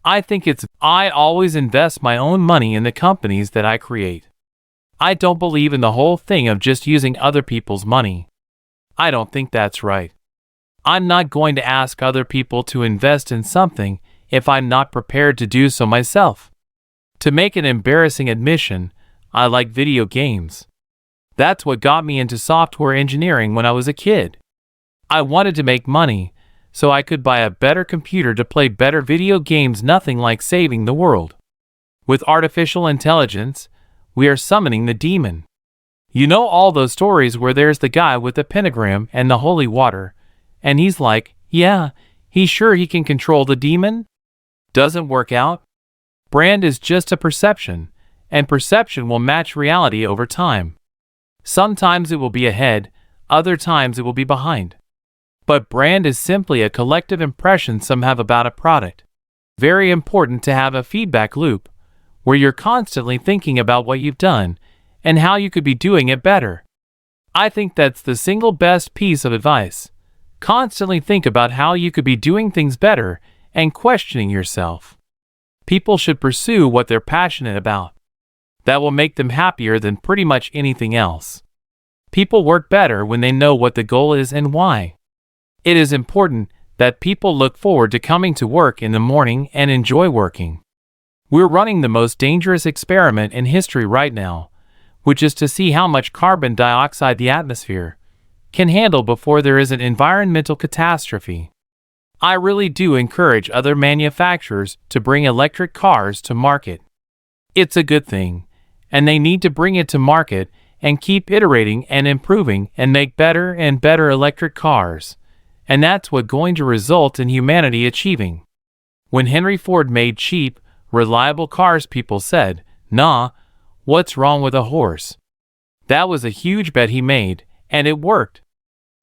I always invest my own money in the companies that I create. I don't believe in the whole thing of just using other people's money. I don't think that's right. I'm not going to ask other people to invest in something if I'm not prepared to do so myself. To make an embarrassing admission, I like video games. That's what got me into software engineering when I was a kid. I wanted to make money, so I could buy a better computer to play better video games, nothing like saving the world. With artificial intelligence, we are summoning the demon. You know all those stories where there's the guy with the pentagram and the holy water, and he's like, yeah, he's sure he can control the demon? Doesn't work out. Brand is just a perception, and perception will match reality over time. Sometimes it will be ahead, other times it will be behind. But brand is simply a collective impression some have about a product. Very important to have a feedback loop, where you're constantly thinking about what you've done and how you could be doing it better. I think that's the single best piece of advice. Constantly think about how you could be doing things better and questioning yourself. People should pursue what they're passionate about. That will make them happier than pretty much anything else. People work better when they know what the goal is and why. It is important that people look forward to coming to work in the morning and enjoy working. We're running the most dangerous experiment in history right now, which is to see how much carbon dioxide the atmosphere can handle before there is an environmental catastrophe. I really do encourage other manufacturers to bring electric cars to market. It's a good thing, and they need to bring it to market and keep iterating and improving and make better and better electric cars. And that's what's going to result in humanity achieving. When Henry Ford made cheap, reliable cars, people said, nah, what's wrong with a horse? That was a huge bet he made, and it worked.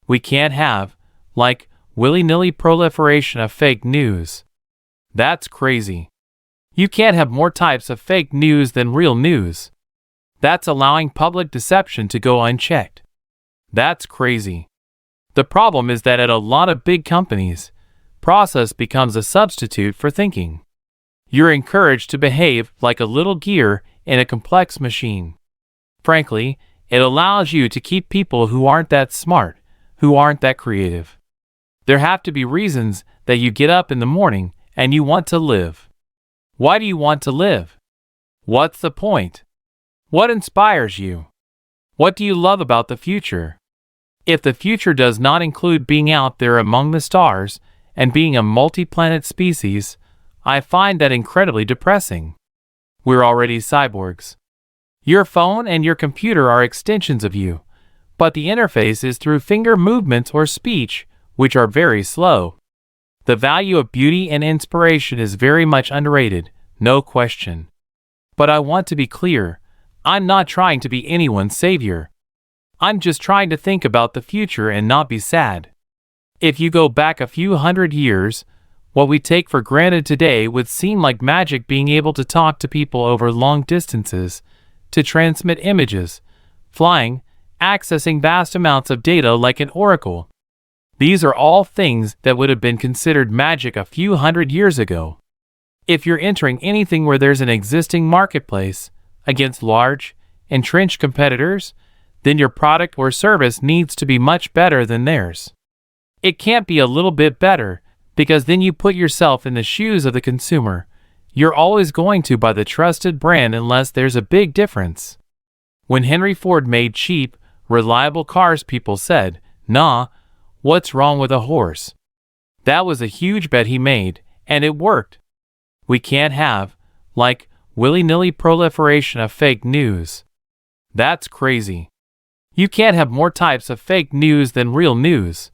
We can't have, like, willy-nilly proliferation of fake news. That's crazy. You can't have more types of fake news than real news. That's allowing public deception to go unchecked. That's crazy. The problem is that at a lot of big companies, process becomes a substitute for thinking. You're encouraged to behave like a little gear in a complex machine. Frankly, it allows you to keep people who aren't that smart, who aren't that creative. There have to be reasons that you get up in the morning and you want to live. Why do you want to live? What's the point? What inspires you? What do you love about the future? If the future does not include being out there among the stars and being a multi-planet species, I find that incredibly depressing. We're already cyborgs. Your phone and your computer are extensions of you, but the interface is through finger movements or speech, which are very slow. The value of beauty and inspiration is very much underrated, no question. But I want to be clear, I'm not trying to be anyone's savior. I'm just trying to think about the future and not be sad. If you go back a few hundred years, what we take for granted today would seem like magic, being able to talk to people over long distances, to transmit images, flying, accessing vast amounts of data like an oracle. These are all things that would have been considered magic a few hundred years ago. If you're entering anything where there's an existing marketplace against large, entrenched competitors, then your product or service needs to be much better than theirs. It can't be a little bit better, because then you put yourself in the shoes of the consumer. You're always going to buy the trusted brand unless there's a big difference. When Henry Ford made cheap, reliable cars, people said, nah, what's wrong with a horse? That was a huge bet he made, and it worked. We can't have, like, willy-nilly proliferation of fake news. That's crazy. You can't have more types of fake news than real news.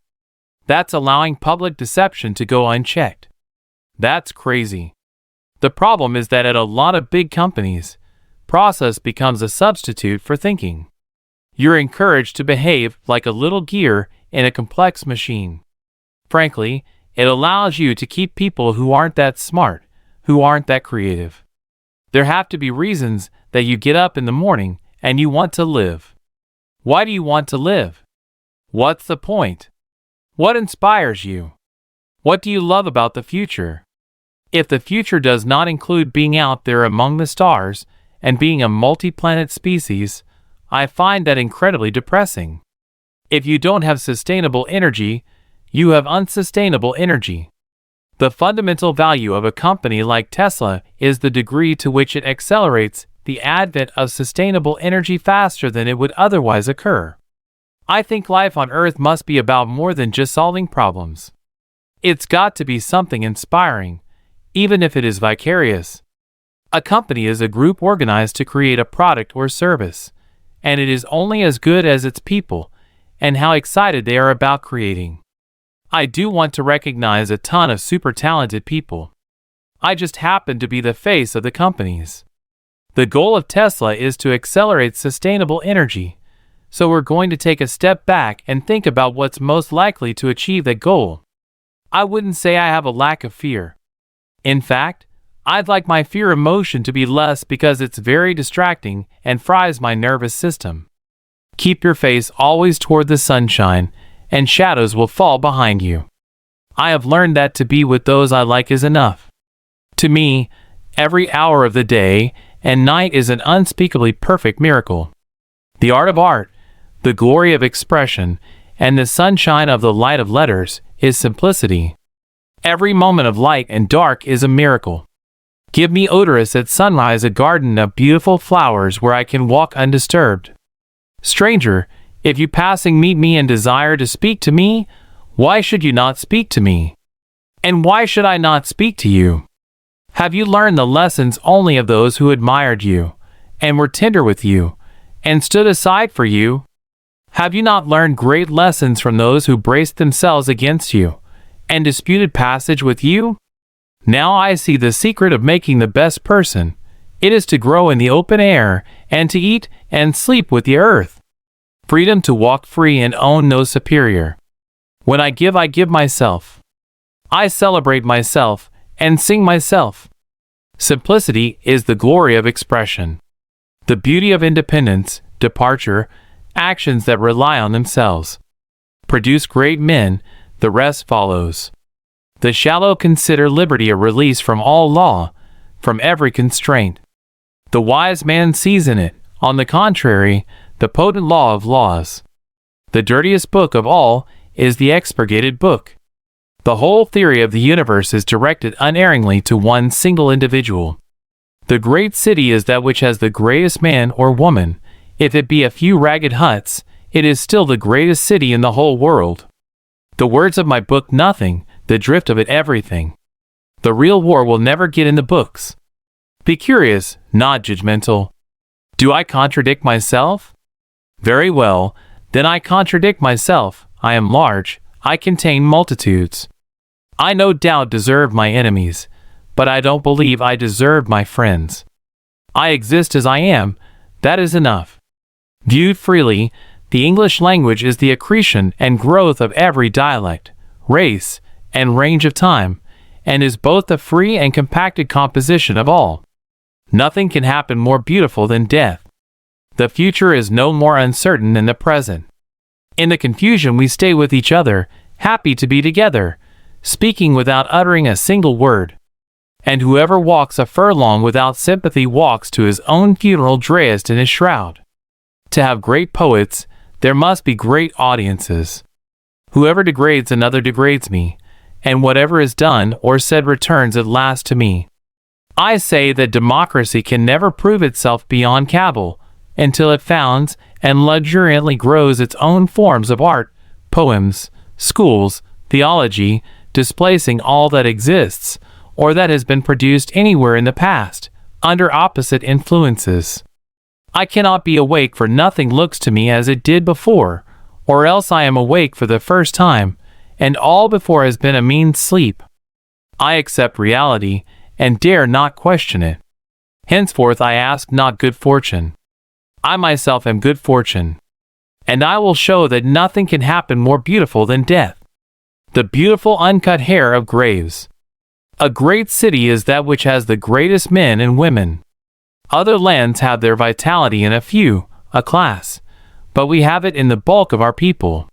That's allowing public deception to go unchecked. That's crazy. The problem is that at a lot of big companies, process becomes a substitute for thinking. You're encouraged to behave like a little gear in a complex machine. Frankly, it allows you to keep people who aren't that smart, who aren't that creative. There have to be reasons that you get up in the morning and you want to live. Why do you want to live? What's the point? What inspires you? What do you love about the future? If the future does not include being out there among the stars and being a multi-planet species, I find that incredibly depressing. If you don't have sustainable energy, you have unsustainable energy. The fundamental value of a company like Tesla is the degree to which it accelerates the advent of sustainable energy faster than it would otherwise occur. I think life on Earth must be about more than just solving problems. It's got to be something inspiring, even if it is vicarious. A company is a group organized to create a product or service, and it is only as good as its people and how excited they are about creating. I do want to recognize a ton of super talented people. I just happen to be the face of the companies. The goal of Tesla is to accelerate sustainable energy, so we're going to take a step back and think about what's most likely to achieve that goal. I wouldn't say I have a lack of fear. In fact, I'd like my fear emotion to be less because it's very distracting and fries my nervous system. Keep your face always toward the sunshine, and shadows will fall behind you. I have learned that to be with those I like is enough. To me, every hour of the day and night is an unspeakably perfect miracle. The art of art, the glory of expression, and the sunshine of the light of letters is simplicity. Every moment of light and dark is a miracle. Give me odorous at sunrise a garden of beautiful flowers where I can walk undisturbed. Stranger, if you passing meet me and desire to speak to me, why should you not speak to me? And why should I not speak to you? Have you learned the lessons only of those who admired you, and were tender with you, and stood aside for you? Have you not learned great lessons from those who braced themselves against you, and disputed passage with you? Now I see the secret of making the best person. It is to grow in the open air, and to eat and sleep with the earth. Freedom to walk free and own no superior. When I give myself. I celebrate myself, and sing myself. Simplicity is the glory of expression. The beauty of independence, departure, actions that rely on themselves. Produce great men, the rest follows. The shallow consider liberty a release from all law, from every constraint. The wise man sees in it, on the contrary, the potent law of laws. The dirtiest book of all is the expurgated book. The whole theory of the universe is directed unerringly to one single individual. The great city is that which has the greatest man or woman. If it be a few ragged huts, it is still the greatest city in the whole world. The words of my book nothing, the drift of it everything. The real war will never get in the books. Be curious, not judgmental. Do I contradict myself? Very well, then I contradict myself. I am large, I contain multitudes. I no doubt deserve my enemies, but I don't believe I deserve my friends. I exist as I am, that is enough. Viewed freely, the English language is the accretion and growth of every dialect, race, and range of time, and is both the free and compacted composition of all. Nothing can happen more beautiful than death. The future is no more uncertain than the present. In the confusion we stay with each other, happy to be together, speaking without uttering a single word. And whoever walks a furlong without sympathy walks to his own funeral dressed in his shroud. To have great poets, there must be great audiences. Whoever degrades another degrades me, and whatever is done or said returns at last to me. I say that democracy can never prove itself beyond cavil, until it founds and luxuriantly grows its own forms of art, poems, schools, theology, displacing all that exists, or that has been produced anywhere in the past, under opposite influences. I cannot be awake for nothing looks to me as it did before, or else I am awake for the first time, and all before has been a mean sleep. I accept reality, and dare not question it. Henceforth I ask not good fortune. I myself am good fortune. And I will show that nothing can happen more beautiful than death. The beautiful uncut hair of graves. A great city is that which has the greatest men and women. Other lands have their vitality in a few, a class, but we have it in the bulk of our people.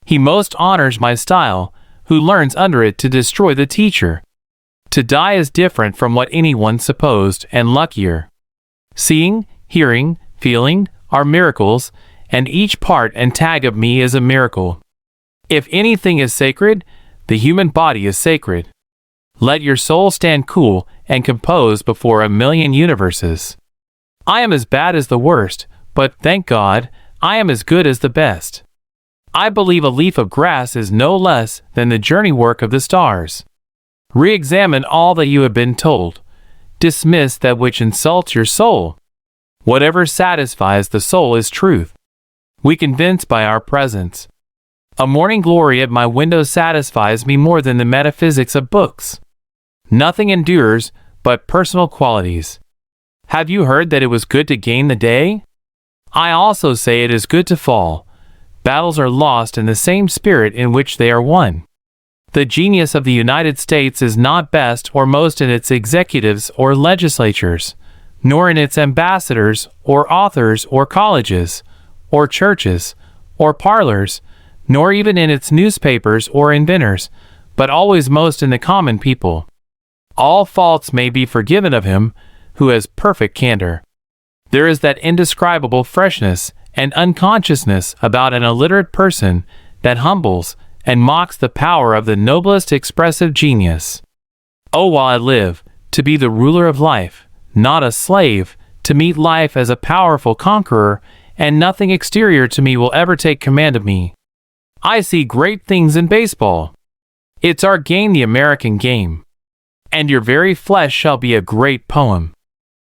He most honors my style, who learns under it to destroy the teacher. To die is different from what anyone supposed and luckier. Seeing, hearing, feeling are miracles, and each part and tag of me is a miracle. If anything is sacred, the human body is sacred. Let your soul stand cool and composed before a million universes. I am as bad as the worst, but thank God, I am as good as the best. I believe a leaf of grass is no less than the journey work of the stars. Re-examine all that you have been told. Dismiss that which insults your soul. Whatever satisfies the soul is truth. We convince by our presence. A morning glory at my window satisfies me more than the metaphysics of books. Nothing endures but personal qualities. Have you heard that it was good to gain the day? I also say it is good to fall. Battles are lost in the same spirit in which they are won. The genius of the United States is not best or most in its executives or legislatures, nor in its ambassadors or authors or colleges, or churches, or parlors, nor even in its newspapers or inventors, but always most in the common people. All faults may be forgiven of him who has perfect candor. There is that indescribable freshness and unconsciousness about an illiterate person that humbles and mocks the power of the noblest expressive genius. Oh, while I live, to be the ruler of life, not a slave, to meet life as a powerful conqueror, and nothing exterior to me will ever take command of me. I see great things in baseball. It's our game, the American game. And your very flesh shall be a great poem.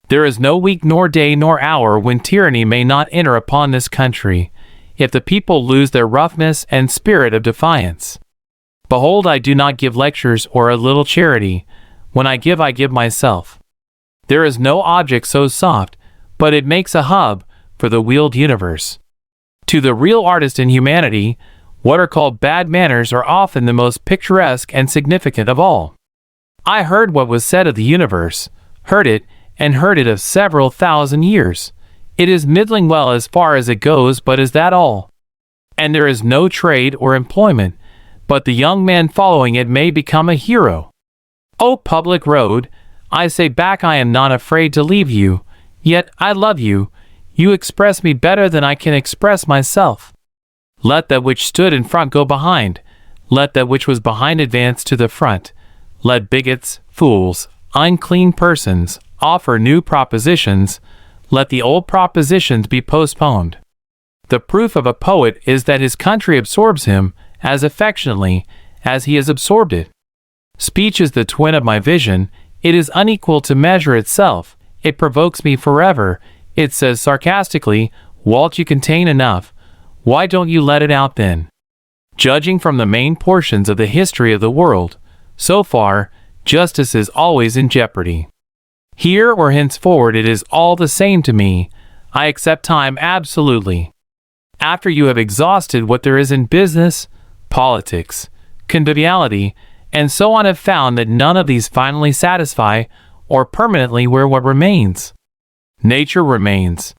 There is no week nor day nor hour when tyranny may not enter upon this country, if the people lose their roughness and spirit of defiance. Behold, I do not give lectures or a little charity. When I give myself. There is no object so soft, but it makes a hub for the wheeled universe. To the real artist in humanity, what are called bad manners are often the most picturesque and significant of all. I heard what was said of the universe, heard it, and heard it of several thousand years. It is middling well as far as it goes, but is that all? And there is no trade or employment, but the young man following it may become a hero. O public road, I say back, I am not afraid to leave you, yet I love you. You express me better than I can express myself. Let that which stood in front go behind. Let that which was behind advance to the front. Let bigots, fools, unclean persons offer new propositions. Let the old propositions be postponed. The proof of a poet is that his country absorbs him as affectionately as he has absorbed it. Speech is the twin of my vision. It is unequal to measure itself. It provokes me forever. It says sarcastically, "Walt, you contain enough. Why don't you let it out then?" Judging from the main portions of the history of the world, so far, justice is always in jeopardy. Here or henceforward it is all the same to me. I accept time absolutely. After you have exhausted what there is in business, politics, conviviality, and so on, have found that none of these finally satisfy or permanently wear what remains. Nature remains.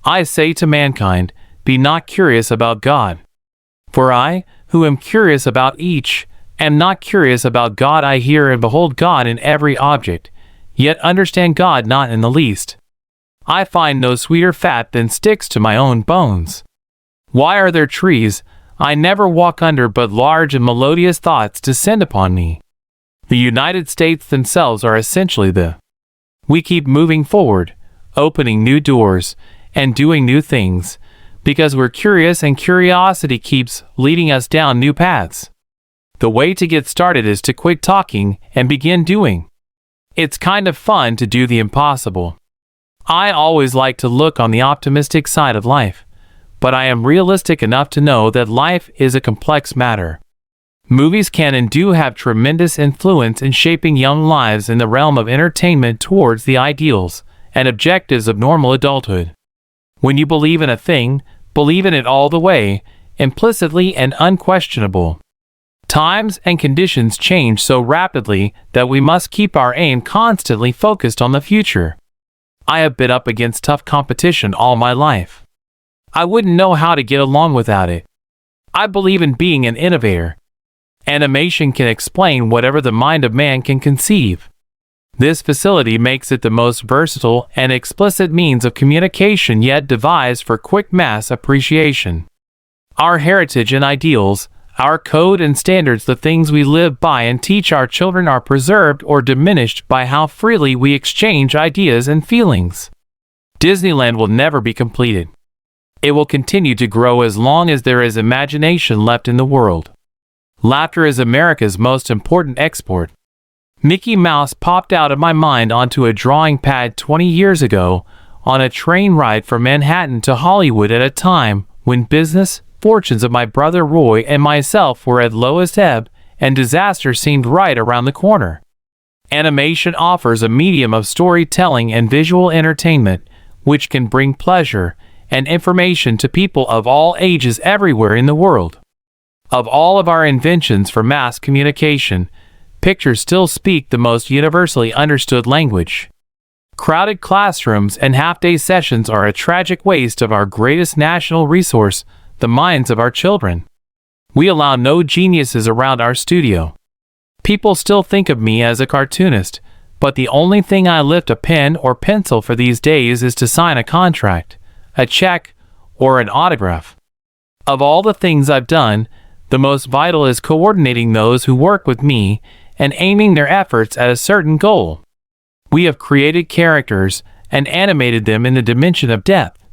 I say to mankind, be not curious about God. For I, who am curious about each, am not curious about God. I hear and behold God in every object, yet understand God not in the least. I find no sweeter fat than sticks to my own bones. Why are there trees I never walk under, but large and melodious thoughts descend upon me? The United States themselves are essentially we keep moving forward, opening new doors, and doing new things, because we're curious, and curiosity keeps leading us down new paths. The way to get started is to quit talking and begin doing. It's kind of fun to do the impossible. I always like to look on the optimistic side of life, but I am realistic enough to know that life is a complex matter. Movies can and do have tremendous influence in shaping young lives in the realm of entertainment towards the ideals and objectives of normal adulthood. When you believe in a thing, believe in it all the way, implicitly and unquestionable. Times and conditions change so rapidly that we must keep our aim constantly focused on the future. I have been up against tough competition all my life. I wouldn't know how to get along without it. I believe in being an innovator. Animation can explain whatever the mind of man can conceive. This facility makes it the most versatile and explicit means of communication yet devised for quick mass appreciation. Our heritage and ideals, our code and standards, the things we live by and teach our children, are preserved or diminished by how freely we exchange ideas and feelings. Disneyland will never be completed. It will continue to grow as long as there is imagination left in the world. Laughter is America's most important export. Mickey Mouse popped out of my mind onto a drawing pad 20 years ago on a train ride from Manhattan to Hollywood at a time when business fortunes of my brother Roy and myself were at lowest ebb and disaster seemed right around the corner. Animation offers a medium of storytelling and visual entertainment which can bring pleasure and information to people of all ages everywhere in the world. Of all of our inventions for mass communication, pictures still speak the most universally understood language. Crowded classrooms and half-day sessions are a tragic waste of our greatest national resource, the minds of our children. We allow no geniuses around our studio. People still think of me as a cartoonist, but the only thing I lift a pen or pencil for these days is to sign a contract, a check, or an autograph. Of all the things I've done, the most vital is coordinating those who work with me and aiming their efforts at a certain goal. We have created characters and animated them in the dimension of depth,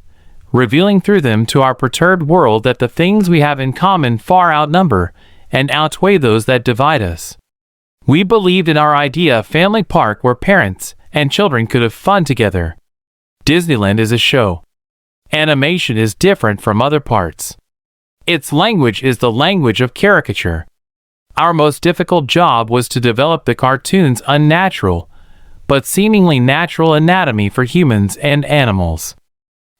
revealing through them to our perturbed world that the things we have in common far outnumber and outweigh those that divide us. We believed in our idea of family park where parents and children could have fun together. Disneyland is a show. Animation is different from other parts. Its language is the language of caricature. Our most difficult job was to develop the cartoon's unnatural, but seemingly natural anatomy for humans and animals.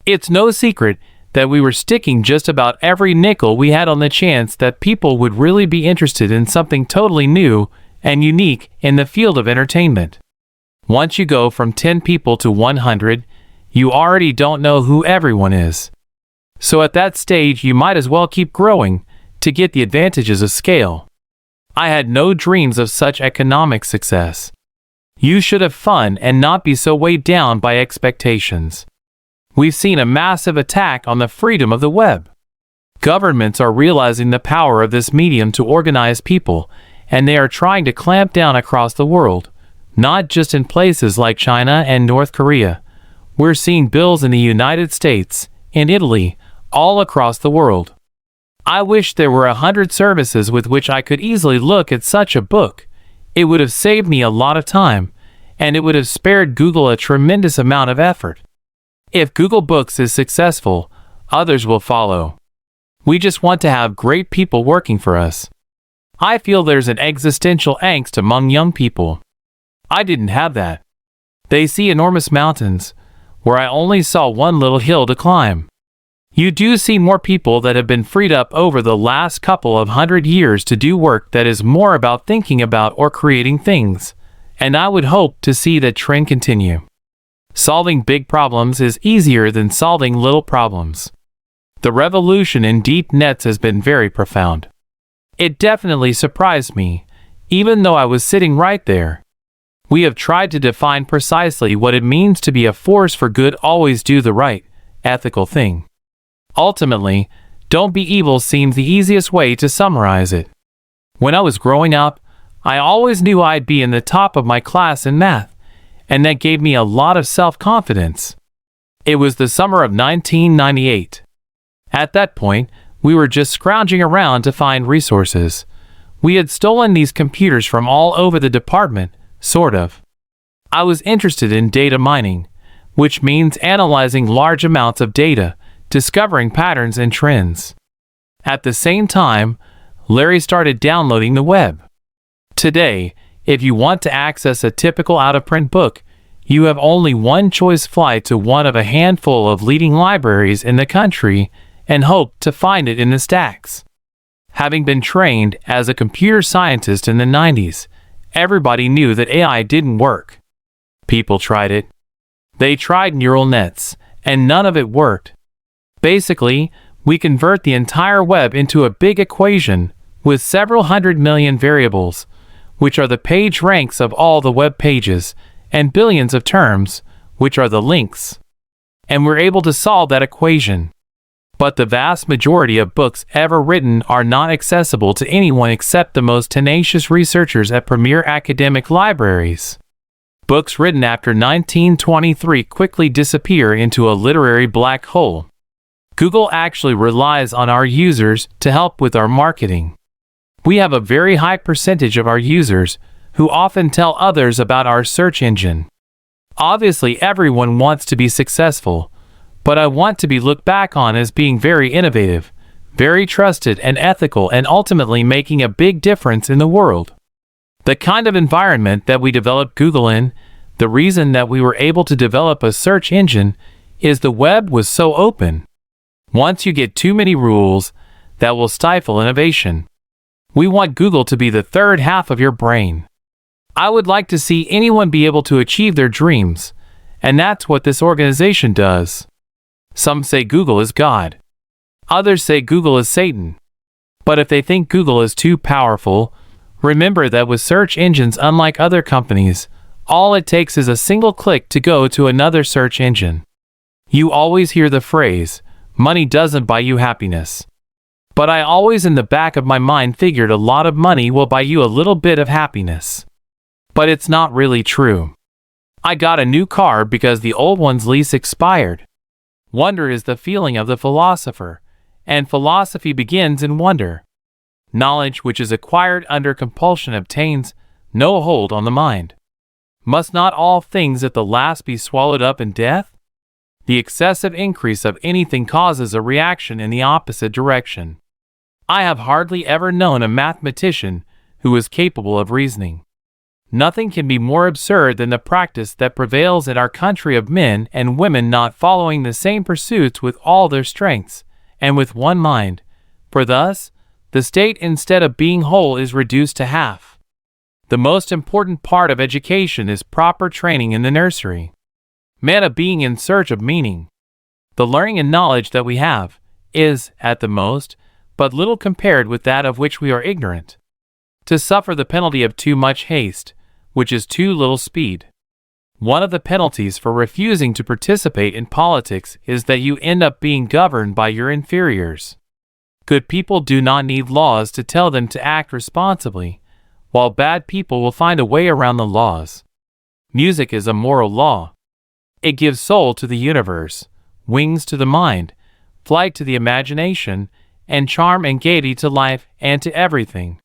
It's no secret that we were sticking just about every nickel we had on the chance that people would really be interested in something totally new and unique in the field of entertainment. Once you go from 10 people to 100, you already don't know who everyone is. So at that stage you might as well keep growing to get the advantages of scale. I had no dreams of such economic success. You should have fun and not be so weighed down by expectations. We've seen a massive attack on the freedom of the web. Governments are realizing the power of this medium to organize people, and they are trying to clamp down across the world, not just in places like China and North Korea. We're seeing bills in the United States, in Italy, all across the world. I wish there were 100 services with which I could easily look at such a book. It would have saved me a lot of time, and it would have spared Google a tremendous amount of effort. If Google Books is successful, others will follow. We just want to have great people working for us. I feel there's an existential angst among young people. I didn't have that. They see enormous mountains, where I only saw one little hill to climb. You do see more people that have been freed up over the last couple of 100 years to do work that is more about thinking about or creating things, and I would hope to see that trend continue. Solving big problems is easier than solving little problems. The revolution in deep nets has been very profound. It definitely surprised me, even though I was sitting right there. We have tried to define precisely what it means to be a force for good, always do the right, ethical thing. Ultimately, don't be evil seems the easiest way to summarize it. When I was growing up, I always knew I'd be in the top of my class in math, and that gave me a lot of self-confidence. It was the summer of 1998. At that point, we were just scrounging around to find resources. We had stolen these computers from all over the department, sort of. I was interested in data mining, which means analyzing large amounts of data, discovering patterns and trends. At the same time, Larry started downloading the web. Today, if you want to access a typical out-of-print book, you have only one choice: fly to one of a handful of leading libraries in the country and hope to find it in the stacks. Having been trained as a computer scientist in the 90s, everybody knew that AI didn't work. People tried it. They tried neural nets, and none of it worked. Basically, we convert the entire web into a big equation, with several 100 million variables, which are the page ranks of all the web pages, and billions of terms, which are the links. And we're able to solve that equation. But the vast majority of books ever written are not accessible to anyone except the most tenacious researchers at premier academic libraries. Books written after 1923 quickly disappear into a literary black hole. Google actually relies on our users to help with our marketing. We have a very high percentage of our users who often tell others about our search engine. Obviously, everyone wants to be successful, but I want to be looked back on as being very innovative, very trusted and ethical, and ultimately making a big difference in the world. The kind of environment that we developed Google in, the reason that we were able to develop a search engine, is the web was so open. Once you get too many rules, that will stifle innovation. We want Google to be the third half of your brain. I would like to see anyone be able to achieve their dreams, and that's what this organization does. Some say Google is God. Others say Google is Satan. But if they think Google is too powerful, remember that with search engines, unlike other companies, all it takes is a single click to go to another search engine. You always hear the phrase, money doesn't buy you happiness. But I always in the back of my mind figured a lot of money will buy you a little bit of happiness. But it's not really true. I got a new car because the old one's lease expired. Wonder is the feeling of the philosopher, and philosophy begins in wonder. Knowledge which is acquired under compulsion obtains no hold on the mind. Must not all things at the last be swallowed up in death? The excessive increase of anything causes a reaction in the opposite direction. I have hardly ever known a mathematician who is capable of reasoning. Nothing can be more absurd than the practice that prevails in our country of men and women not following the same pursuits with all their strengths, and with one mind, for thus, the state instead of being whole is reduced to half. The most important part of education is proper training in the nursery. Man of being in search of meaning. The learning and knowledge that we have is, at the most, but little compared with that of which we are ignorant. To suffer the penalty of too much haste, which is too little speed. One of the penalties for refusing to participate in politics is that you end up being governed by your inferiors. Good people do not need laws to tell them to act responsibly, while bad people will find a way around the laws. Music is a moral law. It gives soul to the universe, wings to the mind, flight to the imagination, and charm and gaiety to life and to everything.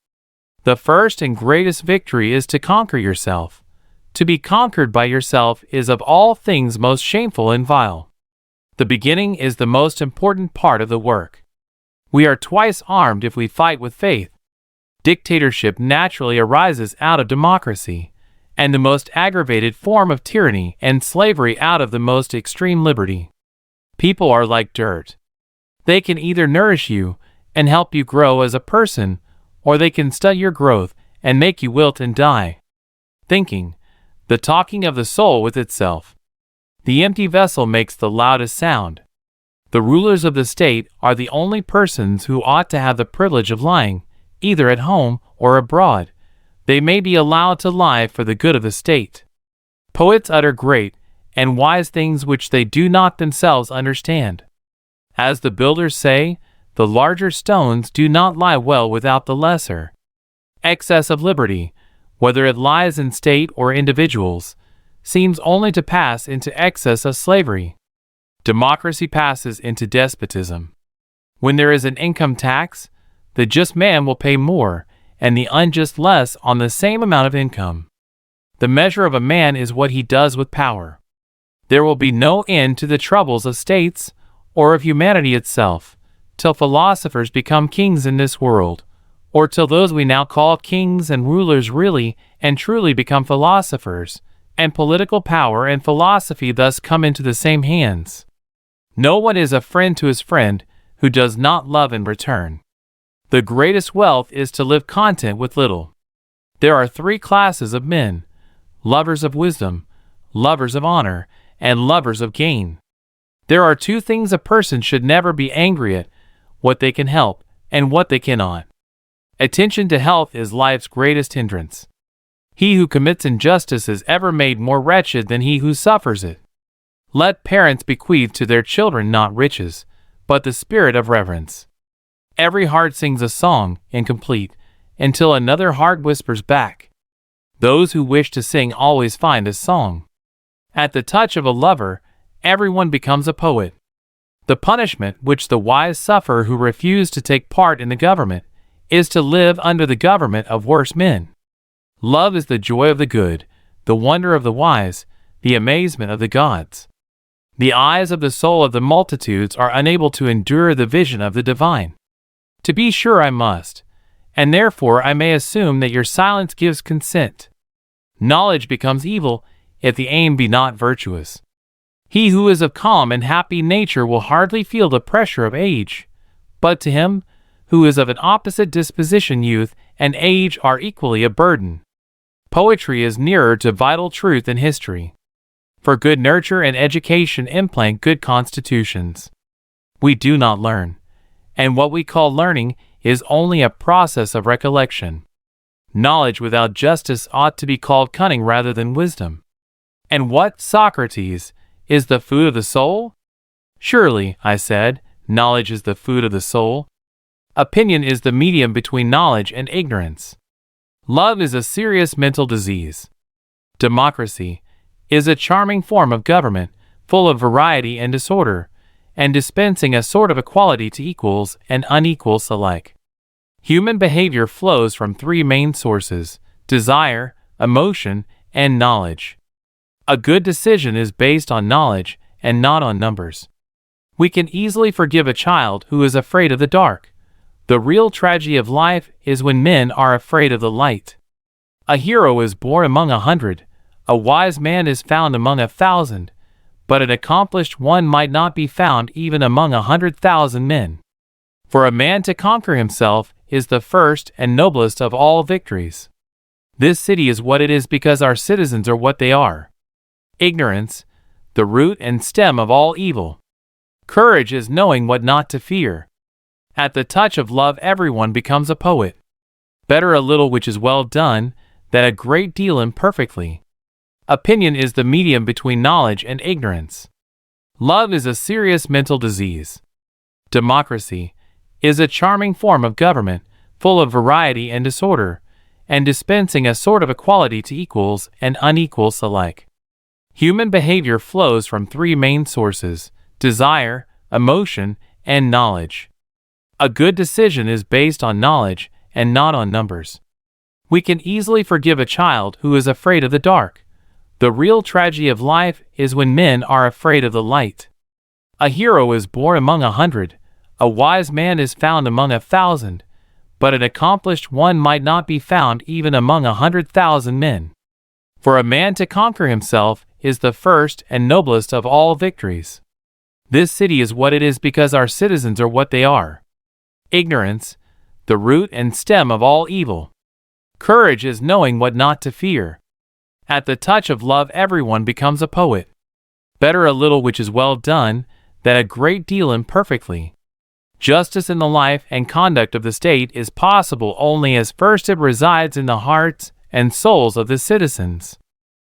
The first and greatest victory is to conquer yourself. To be conquered by yourself is of all things most shameful and vile. The beginning is the most important part of the work. We are twice armed if we fight with faith. Dictatorship naturally arises out of democracy, and the most aggravated form of tyranny and slavery out of the most extreme liberty. People are like dirt. They can either nourish you and help you grow as a person, or they can stunt your growth and make you wilt and die. Thinking, the talking of the soul with itself. The empty vessel makes the loudest sound. The rulers of the state are the only persons who ought to have the privilege of lying, either at home or abroad. They may be allowed to lie for the good of the state. Poets utter great and wise things which they do not themselves understand. As the builders say, the larger stones do not lie well without the lesser. Excess of liberty, whether it lies in state or individuals, seems only to pass into excess of slavery. Democracy passes into despotism. When there is an income tax, the just man will pay more, and the unjust less on the same amount of income. The measure of a man is what he does with power. There will be no end to the troubles of states, or of humanity itself, till philosophers become kings in this world, or till those we now call kings and rulers really and truly become philosophers, and political power and philosophy thus come into the same hands. No one is a friend to his friend who does not love in return. The greatest wealth is to live content with little. There are three classes of men: lovers of wisdom, lovers of honor, and lovers of gain. There are two things a person should never be angry at: what they can help and what they cannot. Attention to health is life's greatest hindrance. He who commits injustice is ever made more wretched than he who suffers it. Let parents bequeath to their children not riches, but the spirit of reverence. Every heart sings a song, incomplete, until another heart whispers back. Those who wish to sing always find a song. At the touch of a lover, everyone becomes a poet. The punishment which the wise suffer who refuse to take part in the government is to live under the government of worse men. Love is the joy of the good, the wonder of the wise, the amazement of the gods. The eyes of the soul of the multitudes are unable to endure the vision of the divine. To be sure I must, and therefore I may assume that your silence gives consent. Knowledge becomes evil if the aim be not virtuous. He who is of calm and happy nature will hardly feel the pressure of age, but to him who is of an opposite disposition youth and age are equally a burden. Poetry is nearer to vital truth than history. For good nurture and education implant good constitutions. We do not learn, and what we call learning is only a process of recollection. Knowledge without justice ought to be called cunning rather than wisdom. And what, Socrates, is the food of the soul? Surely, I said, knowledge is the food of the soul. Opinion is the medium between knowledge and ignorance. Love is a serious mental disease. Democracy is a charming form of government, full of variety and disorder, and dispensing a sort of equality to equals and unequals alike. Human behavior flows from three main sources: desire, emotion, and knowledge. A good decision is based on knowledge and not on numbers. We can easily forgive a child who is afraid of the dark. The real tragedy of life is when men are afraid of the light. A hero is born among 100, a wise man is found among 1,000, but an accomplished one might not be found even among 100,000 men. For a man to conquer himself is the first and noblest of all victories. This city is what it is because our citizens are what they are. Ignorance, the root and stem of all evil. Courage is knowing what not to fear. At the touch of love everyone becomes a poet. Better a little which is well done, than a great deal imperfectly. Opinion is the medium between knowledge and ignorance. Love is a serious mental disease. Democracy is a charming form of government, full of variety and disorder, and dispensing a sort of equality to equals and unequals alike. Human behavior flows from three main sources: desire, emotion, and knowledge. A good decision is based on knowledge and not on numbers. We can easily forgive a child who is afraid of the dark. The real tragedy of life is when men are afraid of the light. A hero is born among 100, a wise man is found among 1,000, but an accomplished one might not be found even among 100,000 men. For a man to conquer himself is the first and noblest of all victories. This city is what it is because our citizens are what they are. Ignorance, the root and stem of all evil. Courage is knowing what not to fear. At the touch of love everyone becomes a poet. Better a little which is well done, than a great deal imperfectly. Justice in the life and conduct of the state is possible only as first it resides in the hearts and souls of the citizens.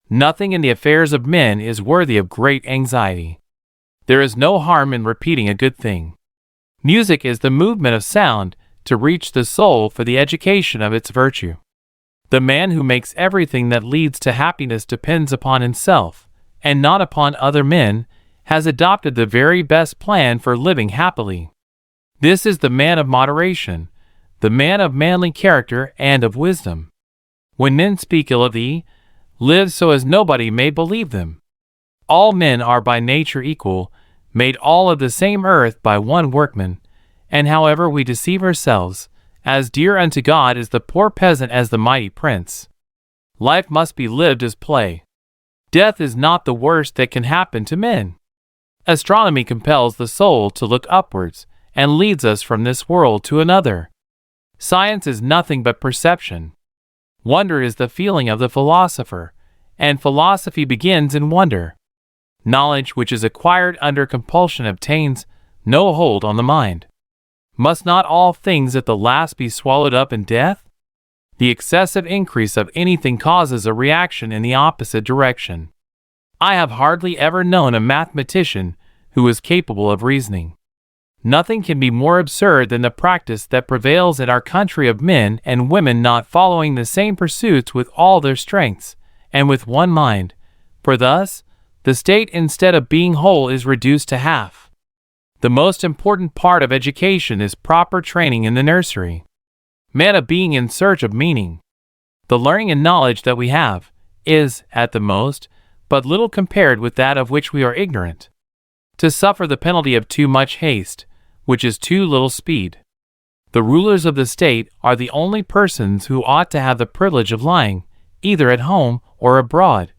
Nothing in the affairs of men is worthy of great anxiety. There is no harm in repeating a good thing. Music is the movement of sound to reach the soul for the education of its virtue. The man who makes everything that leads to happiness depends upon himself, and not upon other men, has adopted the very best plan for living happily. This is the man of moderation, the man of manly character and of wisdom. When men speak ill of thee, live so as nobody may believe them. All men are by nature equal, made all of the same earth by one workman, and however we deceive ourselves, as dear unto God is the poor peasant as the mighty prince. Life must be lived as play. Death is not the worst that can happen to men. Astronomy compels the soul to look upwards, and leads us from this world to another. Science is nothing but perception. Wonder is the feeling of the philosopher, and philosophy begins in wonder. Knowledge which is acquired under compulsion obtains no hold on the mind. Must not all things at the last be swallowed up in death? The excessive increase of anything causes a reaction in the opposite direction. I have hardly ever known a mathematician who is capable of reasoning. Nothing can be more absurd than the practice that prevails in our country of men and women not following the same pursuits with all their strengths, and with one mind, for thus, the state instead of being whole is reduced to half. The most important part of education is proper training in the nursery. Man a being in search of meaning. The learning and knowledge that we have is, at the most, but little compared with that of which we are ignorant. To suffer the penalty of too much haste, which is too little speed. The rulers of the state are the only persons who ought to have the privilege of lying, either at home or abroad.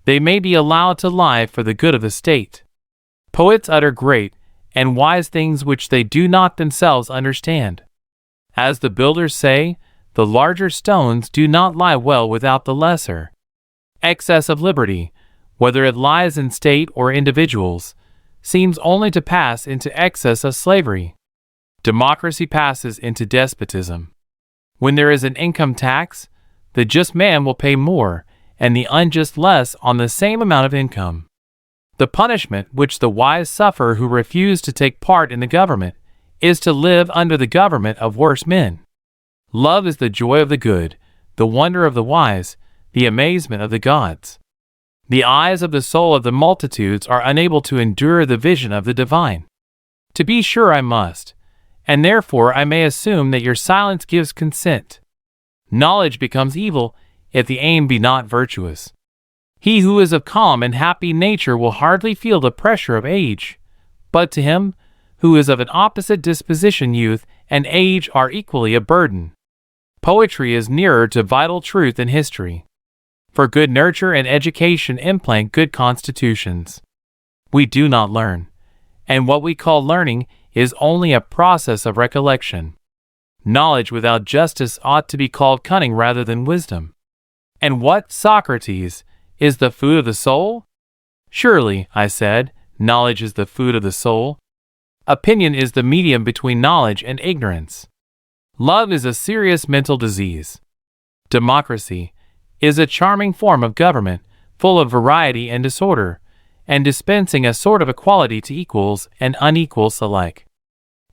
They may be allowed to lie for the good of the state. Poets utter great and wise things which they do not themselves understand. As the builders say, the larger stones do not lie well without the lesser. Excess of liberty, whether it lies in state or individuals, seems only to pass into excess of slavery. Democracy passes into despotism. When there is an income tax, the just man will pay more, and the unjust less on the same amount of income. The punishment which the wise suffer who refuse to take part in the government is to live under the government of worse men. Love is the joy of the good, the wonder of the wise, the amazement of the gods. The eyes of the soul of the multitudes are unable to endure the vision of the divine. To be sure I must, and therefore I may assume that your silence gives consent. Knowledge becomes evil if the aim be not virtuous. He who is of calm and happy nature will hardly feel the pressure of age, but to him who is of an opposite disposition youth and age are equally a burden. Poetry is nearer to vital truth than history. For good nurture and education implant good constitutions. We do not learn, and what we call learning is only a process of recollection. Knowledge without justice ought to be called cunning rather than wisdom. And what, Socrates, is the food of the soul? Surely, I said, knowledge is the food of the soul. Opinion is the medium between knowledge and ignorance. Love is a serious mental disease. Democracy is a charming form of government, full of variety and disorder, and dispensing a sort of equality to equals and unequals alike.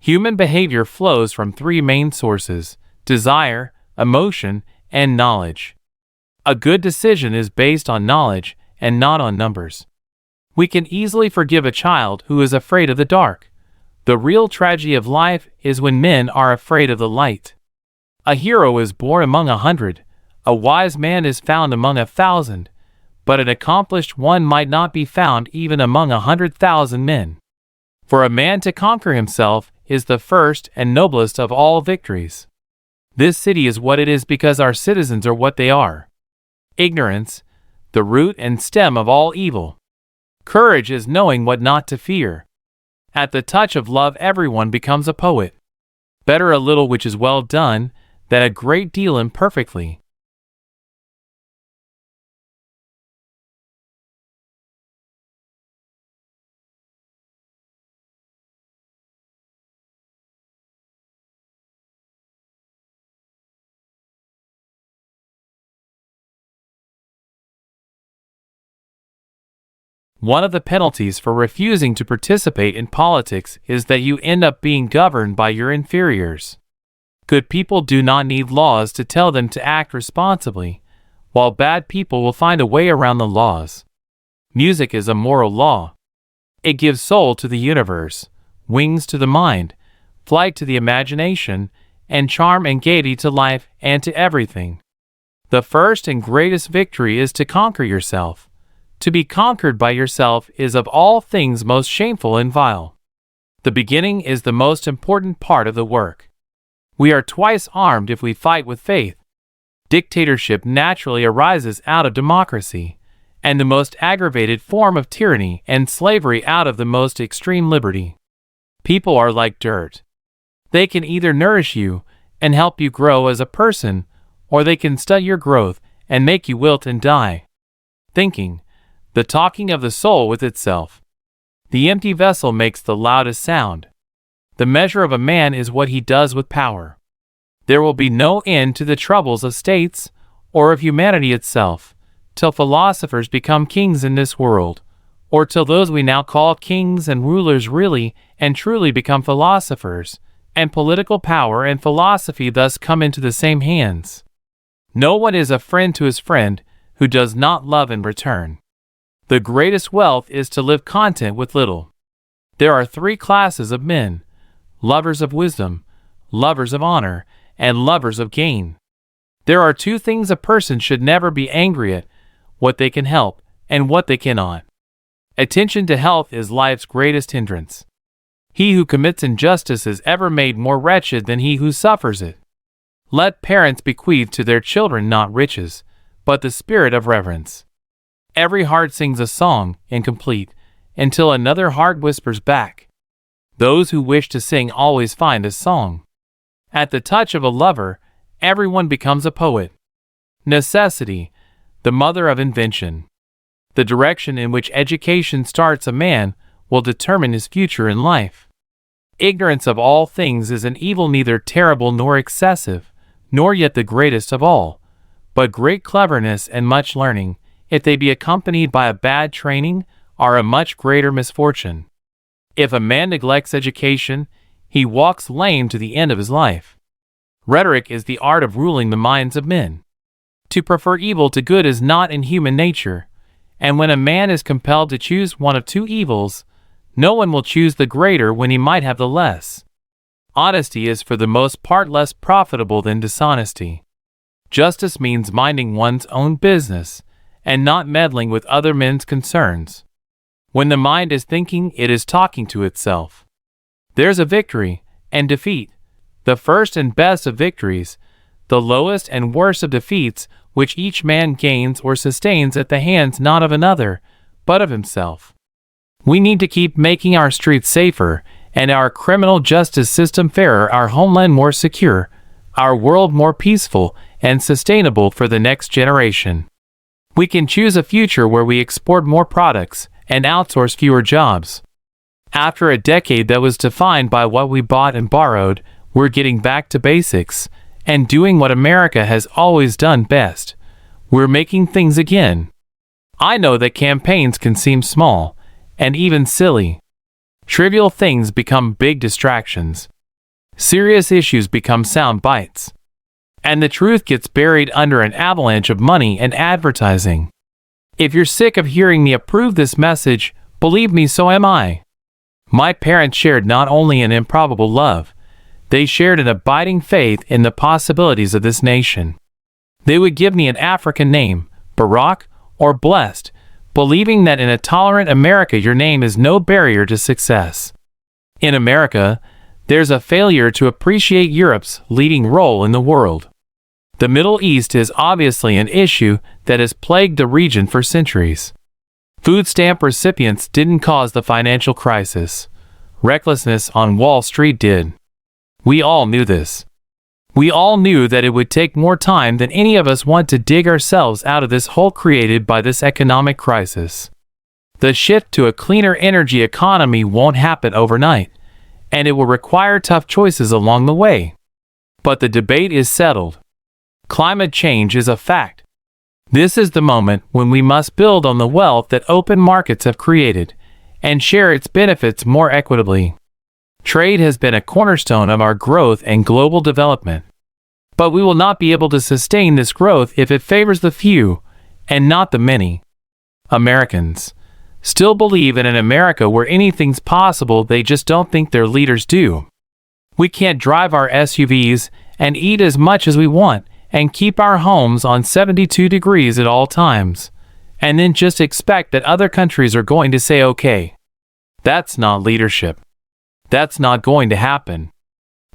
Human behavior flows from three main sources: desire, emotion, and knowledge. A good decision is based on knowledge and not on numbers. We can easily forgive a child who is afraid of the dark. The real tragedy of life is when men are afraid of the light. A hero is born among 100. A wise man is found among 1,000, but an accomplished one might not be found even among 100,000 men. For a man to conquer himself is the first and noblest of all victories. This city is what it is because our citizens are what they are. Ignorance, the root and stem of all evil. Courage is knowing what not to fear. At the touch of love everyone becomes a poet. Better a little which is well done than a great deal imperfectly. One of the penalties for refusing to participate in politics is that you end up being governed by your inferiors. Good people do not need laws to tell them to act responsibly, while bad people will find a way around the laws. Music is a moral law. It gives soul to the universe, wings to the mind, flight to the imagination, and charm and gaiety to life and to everything. The first and greatest victory is to conquer yourself. To be conquered by yourself is of all things most shameful and vile. The beginning is the most important part of the work. We are twice armed if we fight with faith. Dictatorship naturally arises out of democracy, and the most aggravated form of tyranny and slavery out of the most extreme liberty. People are like dirt. They can either nourish you and help you grow as a person, or they can stunt your growth and make you wilt and die. Thinking, the talking of the soul with itself. The empty vessel makes the loudest sound. The measure of a man is what he does with power. There will be no end to the troubles of states or of humanity itself, till philosophers become kings in this world, or till those we now call kings and rulers really and truly become philosophers, and political power and philosophy thus come into the same hands. No one is a friend to his friend who does not love in return. The greatest wealth is to live content with little. There are three classes of men: lovers of wisdom, lovers of honor, and lovers of gain. There are two things a person should never be angry at: what they can help and what they cannot. Attention to health is life's greatest hindrance. He who commits injustice is ever made more wretched than he who suffers it. Let parents bequeath to their children not riches, but the spirit of reverence. Every heart sings a song, incomplete, until another heart whispers back. Those who wish to sing always find a song. At the touch of a lover, everyone becomes a poet. Necessity, the mother of invention. The direction in which education starts a man will determine his future in life. Ignorance of all things is an evil neither terrible nor excessive, nor yet the greatest of all, but great cleverness and much learning, if they be accompanied by a bad training, are a much greater misfortune. If a man neglects education, he walks lame to the end of his life. Rhetoric is the art of ruling the minds of men. To prefer evil to good is not in human nature, and when a man is compelled to choose one of two evils, no one will choose the greater when he might have the less. Honesty is for the most part less profitable than dishonesty. Justice means minding one's own business, and not meddling with other men's concerns. When the mind is thinking, it is talking to itself. There's a victory and defeat, the first and best of victories, the lowest and worst of defeats, which each man gains or sustains at the hands not of another, but of himself. We need to keep making our streets safer, and our criminal justice system fairer, our homeland more secure, our world more peaceful and sustainable for the next generation. We can choose a future where we export more products and outsource fewer jobs. After a decade that was defined by what we bought and borrowed, we're getting back to basics and doing what America has always done best. We're making things again. I know that campaigns can seem small and even silly. Trivial things become big distractions. Serious issues become sound bites. And the truth gets buried under an avalanche of money and advertising. If you're sick of hearing me approve this message, believe me, so am I. My parents shared not only an improbable love, they shared an abiding faith in the possibilities of this nation. They would give me an African name, Barack or Blessed, believing that in a tolerant America your name is no barrier to success. In America, there's a failure to appreciate Europe's leading role in the world. The Middle East is obviously an issue that has plagued the region for centuries. Food stamp recipients didn't cause the financial crisis. Recklessness on Wall Street did. We all knew this. We all knew that it would take more time than any of us want to dig ourselves out of this hole created by this economic crisis. The shift to a cleaner energy economy won't happen overnight, and it will require tough choices along the way. But the debate is settled. Climate change is a fact. This is the moment when we must build on the wealth that open markets have created and share its benefits more equitably. Trade has been a cornerstone of our growth and global development. But we will not be able to sustain this growth if it favors the few and not the many. Americans still believe in an America where anything's possible, they just don't think their leaders do. We can't drive our SUVs and eat as much as we want and keep our homes on 72 degrees at all times, and then just expect that other countries are going to say okay. That's not leadership. That's not going to happen.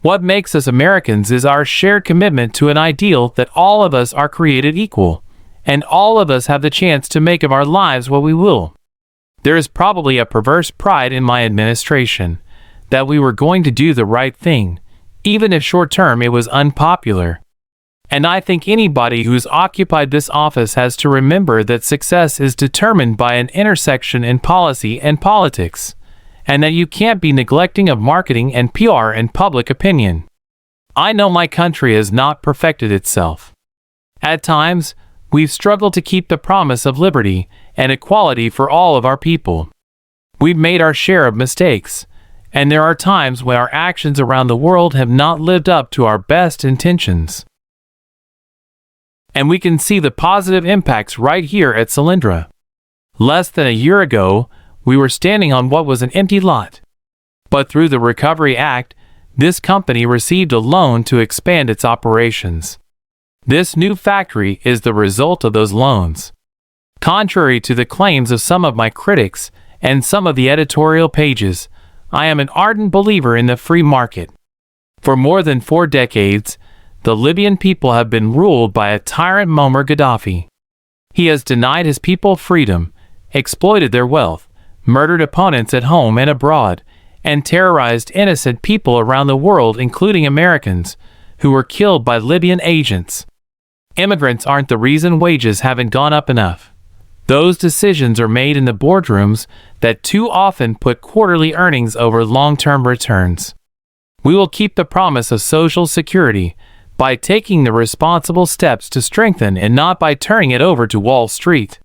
What makes us Americans is our shared commitment to an ideal that all of us are created equal, and all of us have the chance to make of our lives what we will. There is probably a perverse pride in my administration that we were going to do the right thing, even if short-term it was unpopular. And I think anybody who's occupied this office has to remember that success is determined by an intersection in policy and politics, and that you can't be neglecting of marketing and PR and public opinion. I know my country has not perfected itself. At times, we've struggled to keep the promise of liberty and equality for all of our people. We've made our share of mistakes, and there are times when our actions around the world have not lived up to our best intentions. And we can see the positive impacts right here at Solyndra. Less than a year ago, we were standing on what was an empty lot. But through the Recovery Act, this company received a loan to expand its operations. This new factory is the result of those loans. Contrary to the claims of some of my critics and some of the editorial pages, I am an ardent believer in the free market. For more than 4 decades, the Libyan people have been ruled by a tyrant Muammar Gaddafi. He has denied his people freedom, exploited their wealth, murdered opponents at home and abroad, and terrorized innocent people around the world, including Americans, who were killed by Libyan agents. Immigrants aren't the reason wages haven't gone up enough. Those decisions are made in the boardrooms that too often put quarterly earnings over long-term returns. We will keep the promise of Social Security by taking the responsible steps to strengthen and not by turning it over to Wall Street.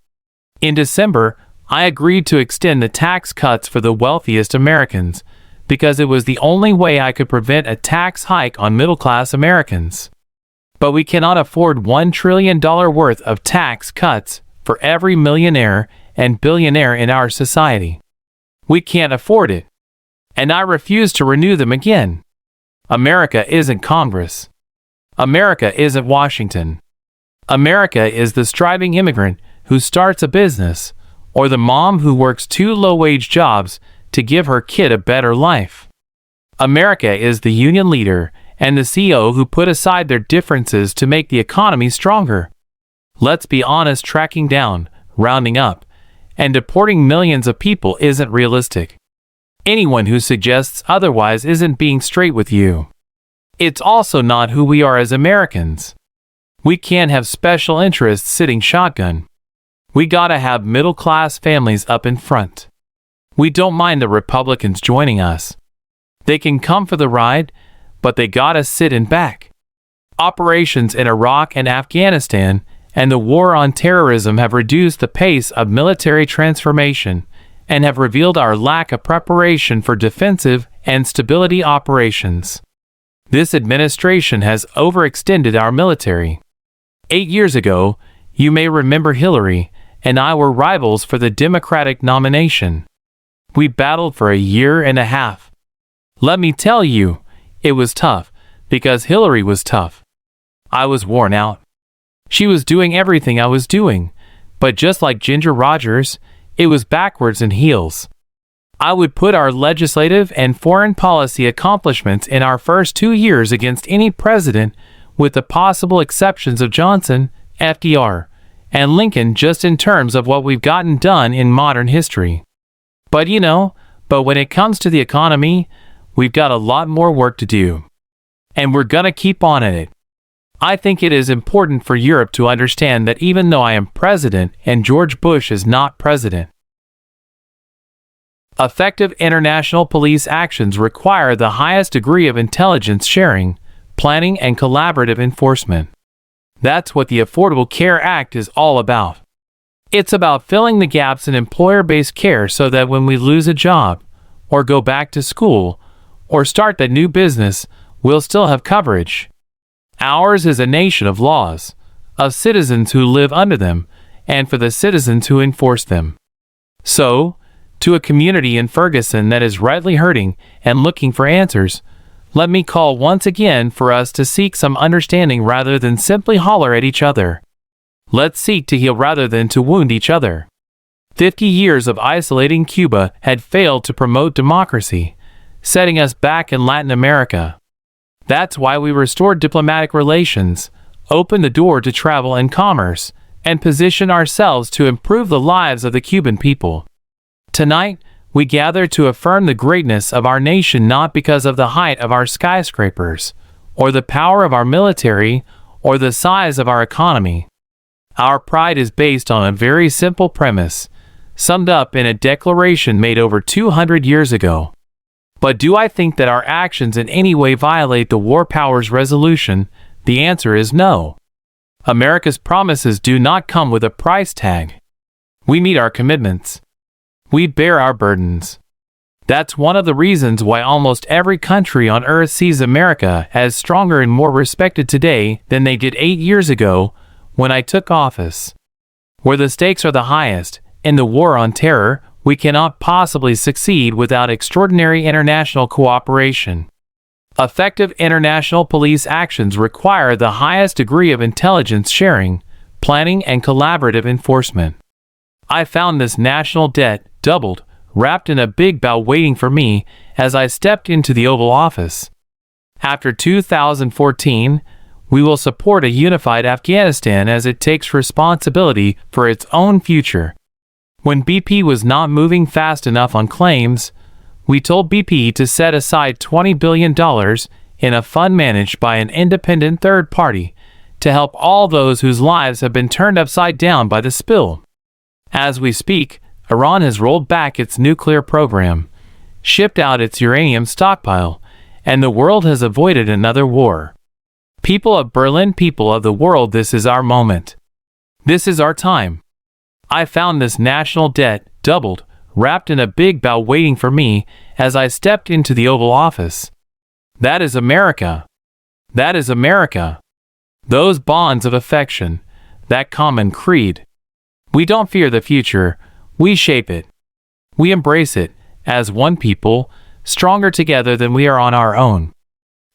In December, I agreed to extend the tax cuts for the wealthiest Americans because it was the only way I could prevent a tax hike on middle-class Americans. But we cannot afford $1 trillion worth of tax cuts for every millionaire and billionaire in our society. We can't afford it. And I refuse to renew them again. America isn't Congress. America isn't Washington. America is the striving immigrant who starts a business, or the mom who works 2 low-wage jobs to give her kid a better life. America is the union leader and the CEO who put aside their differences to make the economy stronger. Let's be honest, tracking down, rounding up, and deporting millions of people isn't realistic. Anyone who suggests otherwise isn't being straight with you. It's also not who we are as Americans. We can't have special interests sitting shotgun. We gotta have middle-class families up in front. We don't mind the Republicans joining us. They can come for the ride, but they gotta sit in back. Operations in Iraq and Afghanistan and the war on terrorism have reduced the pace of military transformation and have revealed our lack of preparation for defensive and stability operations. This administration has overextended our military. 8 years ago, you may remember Hillary and I were rivals for the Democratic nomination. We battled for a year and a half. Let me tell you, it was tough, because Hillary was tough. I was worn out. She was doing everything I was doing, but just like Ginger Rogers, it was backwards and heels. I would put our legislative and foreign policy accomplishments in our first 2 years against any president, with the possible exceptions of Johnson, FDR, and Lincoln, just in terms of what we've gotten done in modern history. But when it comes to the economy, we've got a lot more work to do. And we're gonna keep on at it. I think it is important for Europe to understand that even though I am president and George Bush is not president, effective international police actions require the highest degree of intelligence sharing, planning, and collaborative enforcement. That's what the Affordable Care Act is all about. It's about filling the gaps in employer-based care so that when we lose a job, or go back to school, or start that new business, we'll still have coverage. Ours is a nation of laws, of citizens who live under them, and for the citizens who enforce them. So, to a community in Ferguson that is rightly hurting and looking for answers, let me call once again for us to seek some understanding rather than simply holler at each other. Let's seek to heal rather than to wound each other. 50 years of isolating Cuba had failed to promote democracy, setting us back in Latin America. That's why we restored diplomatic relations, opened the door to travel and commerce, and positioned ourselves to improve the lives of the Cuban people. Tonight, we gather to affirm the greatness of our nation not because of the height of our skyscrapers, or the power of our military, or the size of our economy. Our pride is based on a very simple premise: summed up in a declaration made over 200 years ago. But do I think that our actions in any way violate the War Powers Resolution? The answer is no. America's promises do not come with a price tag. We meet our commitments. We bear our burdens. That's one of the reasons why almost every country on earth sees America as stronger and more respected today than they did 8 years ago when I took office. Where the stakes are the highest, in the war on terror, we cannot possibly succeed without extraordinary international cooperation. Effective international police actions require the highest degree of intelligence sharing, planning, and collaborative enforcement. I found this national debt doubled, wrapped in a big bow waiting for me as I stepped into the Oval Office. After 2014, we will support a unified Afghanistan as it takes responsibility for its own future. When BP was not moving fast enough on claims, we told BP to set aside $20 billion in a fund managed by an independent third party to help all those whose lives have been turned upside down by the spill. As we speak, Iran has rolled back its nuclear program, shipped out its uranium stockpile, and the world has avoided another war. People of Berlin, people of the world, this is our moment. This is our time. I found this national debt doubled, wrapped in a big bow waiting for me as I stepped into the Oval Office. That is America. That is America. Those bonds of affection, that common creed. We don't fear the future, we shape it. We embrace it, as one people, stronger together than we are on our own.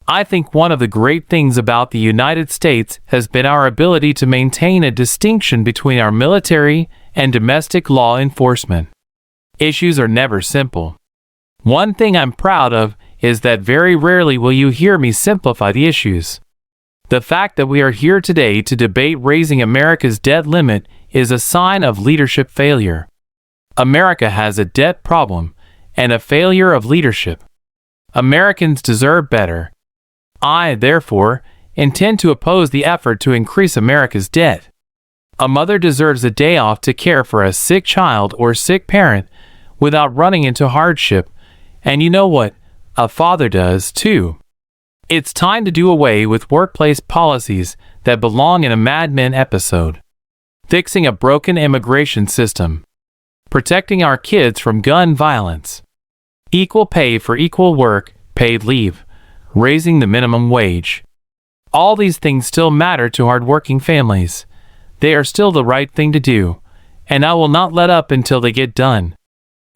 I think one of the great things about the United States has been our ability to maintain a distinction between our military and domestic law enforcement. Issues are never simple. One thing I'm proud of is that very rarely will you hear me simplify the issues. The fact that we are here today to debate raising America's debt limit is a sign of leadership failure. America has a debt problem and a failure of leadership. Americans deserve better. I, therefore, intend to oppose the effort to increase America's debt. A mother deserves a day off to care for a sick child or sick parent without running into hardship, and you know what? A father does too. It's time to do away with workplace policies that belong in a Mad Men episode. Fixing a broken immigration system. Protecting our kids from gun violence. Equal pay for equal work, paid leave. Raising the minimum wage. All these things still matter to hardworking families. They are still the right thing to do, and I will not let up until they get done.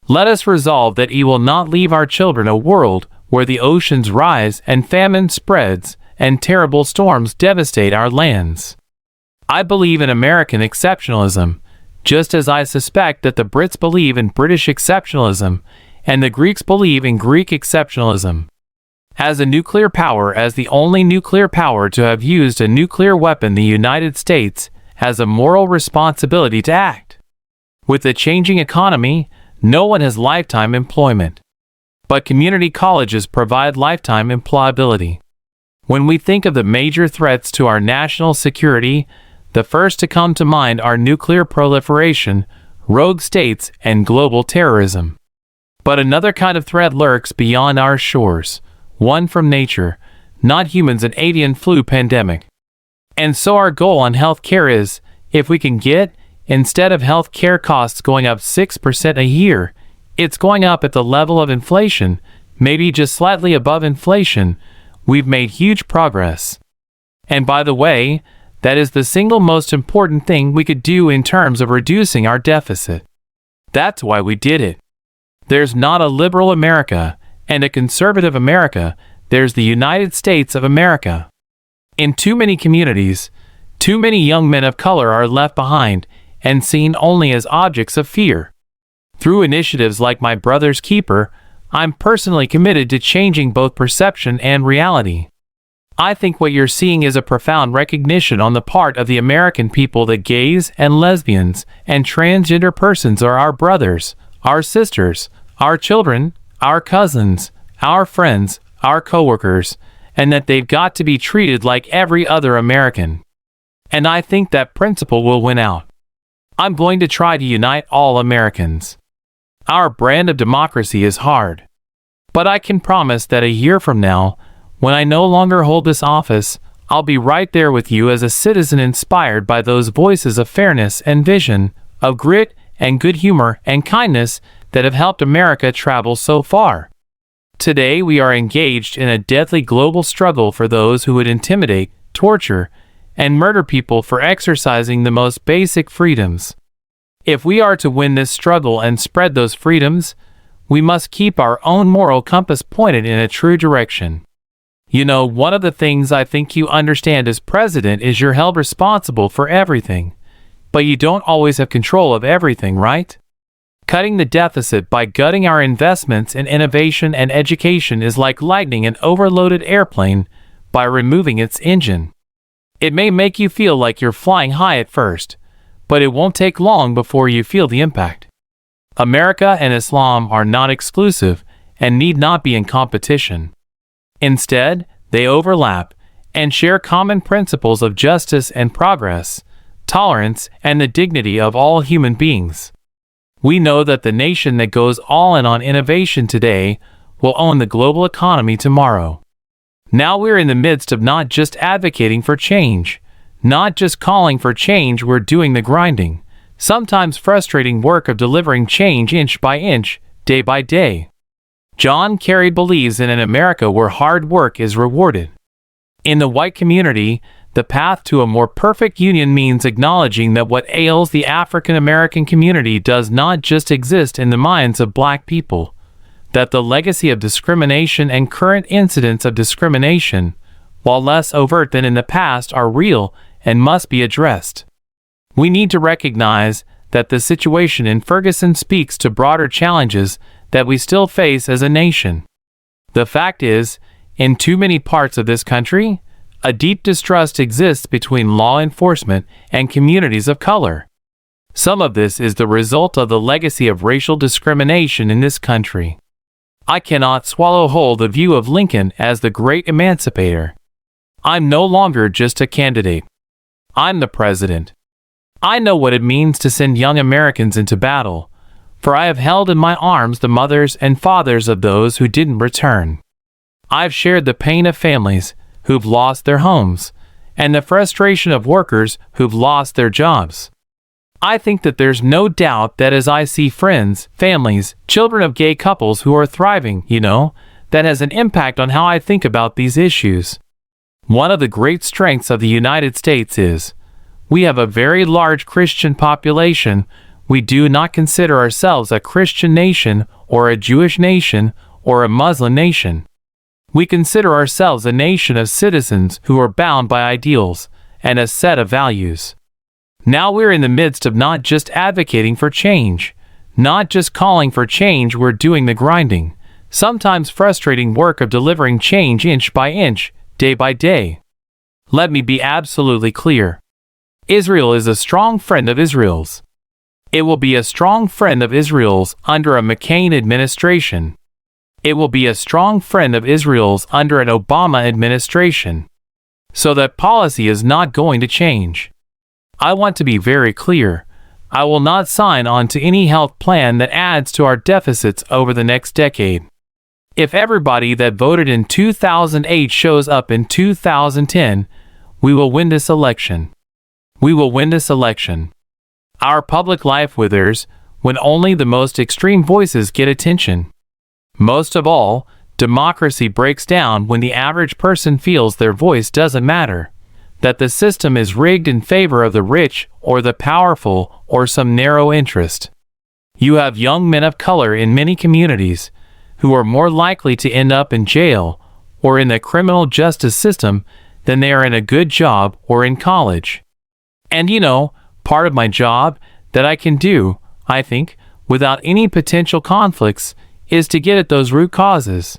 Let us resolve that we will not leave our children a world where the oceans rise and famine spreads and terrible storms devastate our lands. I believe in American exceptionalism, just as I suspect that the Brits believe in British exceptionalism and the Greeks believe in Greek exceptionalism. As a nuclear power, as the only nuclear power to have used a nuclear weapon, the United States has a moral responsibility to act. With the changing economy, no one has lifetime employment. But community colleges provide lifetime employability. When we think of the major threats to our national security, the first to come to mind are nuclear proliferation, rogue states, and global terrorism. But another kind of threat lurks beyond our shores, one from nature, not humans, an avian flu pandemic. And so our goal on health care is, if we can get, instead of health care costs going up 6% a year, it's going up at the level of inflation, maybe just slightly above inflation, we've made huge progress. And by the way, that is the single most important thing we could do in terms of reducing our deficit. That's why we did it. There's not a liberal America and a conservative America, there's the United States of America. In too many communities, too many young men of color are left behind and seen only as objects of fear. Through initiatives like My Brother's Keeper, I'm personally committed to changing both perception and reality. I think what you're seeing is a profound recognition on the part of the American people that gays and lesbians and transgender persons are our brothers, our sisters, our children, our cousins, our friends, our coworkers, and that they've got to be treated like every other American. And I think that principle will win out. I'm going to try to unite all Americans. Our brand of democracy is hard. But I can promise that a year from now, when I no longer hold this office, I'll be right there with you as a citizen inspired by those voices of fairness and vision, of grit and good humor and kindness that have helped America travel so far. Today we are engaged in a deadly global struggle for those who would intimidate, torture, and murder people for exercising the most basic freedoms. If we are to win this struggle and spread those freedoms, we must keep our own moral compass pointed in a true direction. You know, one of the things I think you understand as president is you're held responsible for everything, but you don't always have control of everything, right? Cutting the deficit by gutting our investments in innovation and education is like lightning an overloaded airplane by removing its engine. It may make you feel like you're flying high at first, but it won't take long before you feel the impact. America and Islam are not exclusive and need not be in competition. Instead, they overlap and share common principles of justice and progress, tolerance, and the dignity of all human beings. We know that the nation that goes all in on innovation today will own the global economy tomorrow. Now we're in the midst of not just advocating for change, not just calling for change, we're doing the grinding, sometimes frustrating work of delivering change inch by inch, day by day. John Kerry believes in an America where hard work is rewarded. In the white community, the path to a more perfect union means acknowledging that what ails the African American community does not just exist in the minds of black people, that the legacy of discrimination and current incidents of discrimination, while less overt than in the past, are real and must be addressed. We need to recognize that the situation in Ferguson speaks to broader challenges that we still face as a nation. The fact is, in too many parts of this country, a deep distrust exists between law enforcement and communities of color. Some of this is the result of the legacy of racial discrimination in this country. I cannot swallow whole the view of Lincoln as the great emancipator. I'm no longer just a candidate. I'm the president. I know what it means to send young Americans into battle, for I have held in my arms the mothers and fathers of those who didn't return. I've shared the pain of families who've lost their homes, and the frustration of workers who've lost their jobs. I think that there's no doubt that as I see friends, families, children of gay couples who are thriving, that has an impact on how I think about these issues. One of the great strengths of the United States is we have a very large Christian population. We do not consider ourselves a Christian nation or a Jewish nation or a Muslim nation. We consider ourselves a nation of citizens who are bound by ideals and a set of values. Now we're in the midst of not just advocating for change, not just calling for change, we're doing the grinding, sometimes frustrating work of delivering change inch by inch, day by day. Let me be absolutely clear. Israel is a strong friend of Israel's. It will be a strong friend of Israel's under a McCain administration. It will be a strong friend of Israel's under an Obama administration. So that policy is not going to change. I want to be very clear. I will not sign on to any health plan that adds to our deficits over the next decade. If everybody that voted in 2008 shows up in 2010, we will win this election. We will win this election. Our public life withers when only the most extreme voices get attention. Most of all, democracy breaks down when the average person feels their voice doesn't matter, that the system is rigged in favor of the rich or the powerful or some narrow interest. You have young men of color in many communities who are more likely to end up in jail or in the criminal justice system than they are in a good job or in college. And part of my job that I can do, I think, without any potential conflicts, is to get at those root causes.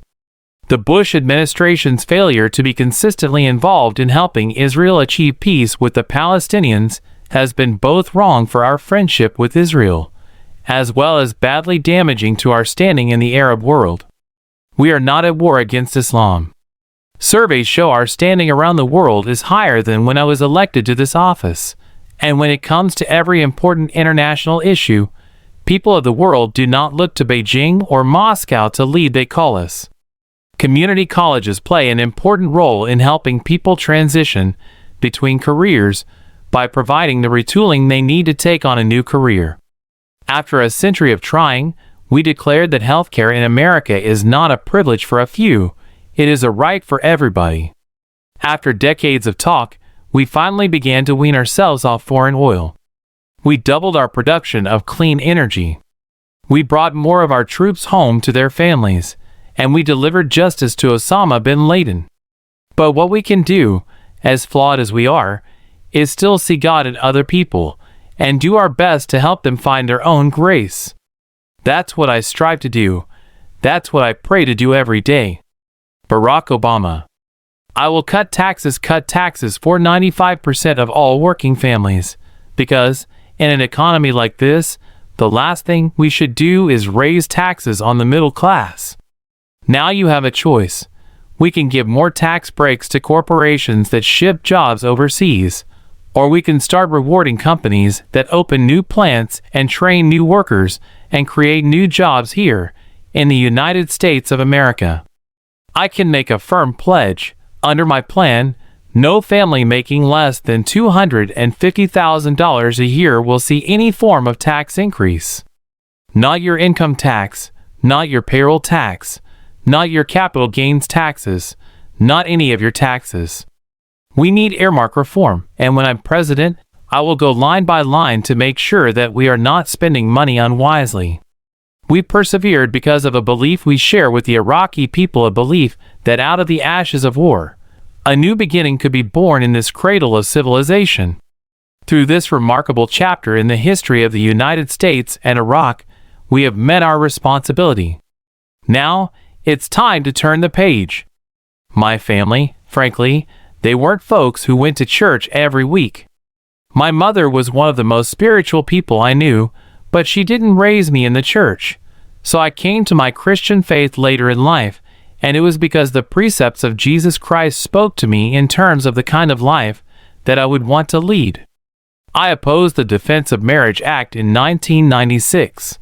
The Bush administration's failure to be consistently involved in helping Israel achieve peace with the Palestinians has been both wrong for our friendship with Israel, as well as badly damaging to our standing in the Arab world. We are not at war against Islam. Surveys show our standing around the world is higher than when I was elected to this office, And when it comes to every important international issue, people of the world do not look to Beijing or Moscow to lead, they call us. Community colleges play an important role in helping people transition between careers by providing the retooling they need to take on a new career. After a century of trying, we declared that healthcare in America is not a privilege for a few, it is a right for everybody. After decades of talk, we finally began to wean ourselves off foreign oil. We doubled our production of clean energy. We brought more of our troops home to their families, and we delivered justice to Osama bin Laden. But what we can do, as flawed as we are, is still see God in other people, and do our best to help them find their own grace. That's what I strive to do. That's what I pray to do every day. Barack Obama. I will cut taxes for 95% of all working families, because, in an economy like this, the last thing we should do is raise taxes on the middle class. Now you have a choice. We can give more tax breaks to corporations that ship jobs overseas, or we can start rewarding companies that open new plants and train new workers and create new jobs here in the United States of America. I can make a firm pledge. Under my plan, no family making less than $250,000 a year will see any form of tax increase. Not your income tax, not your payroll tax, not your capital gains taxes, not any of your taxes. We need earmark reform, and when I'm president, I will go line by line to make sure that we are not spending money unwisely. We persevered because of a belief we share with the Iraqi people, a belief that out of the ashes of war, a new beginning could be born in this cradle of civilization. Through this remarkable chapter in the history of the United States and Iraq, we have met our responsibility. Now, it's time to turn the page. My family, frankly, they weren't folks who went to church every week. My mother was one of the most spiritual people I knew, but she didn't raise me in the church. So I came to my Christian faith later in life, and it was because the precepts of Jesus Christ spoke to me in terms of the kind of life that I would want to lead. I opposed the Defense of Marriage Act in 1996.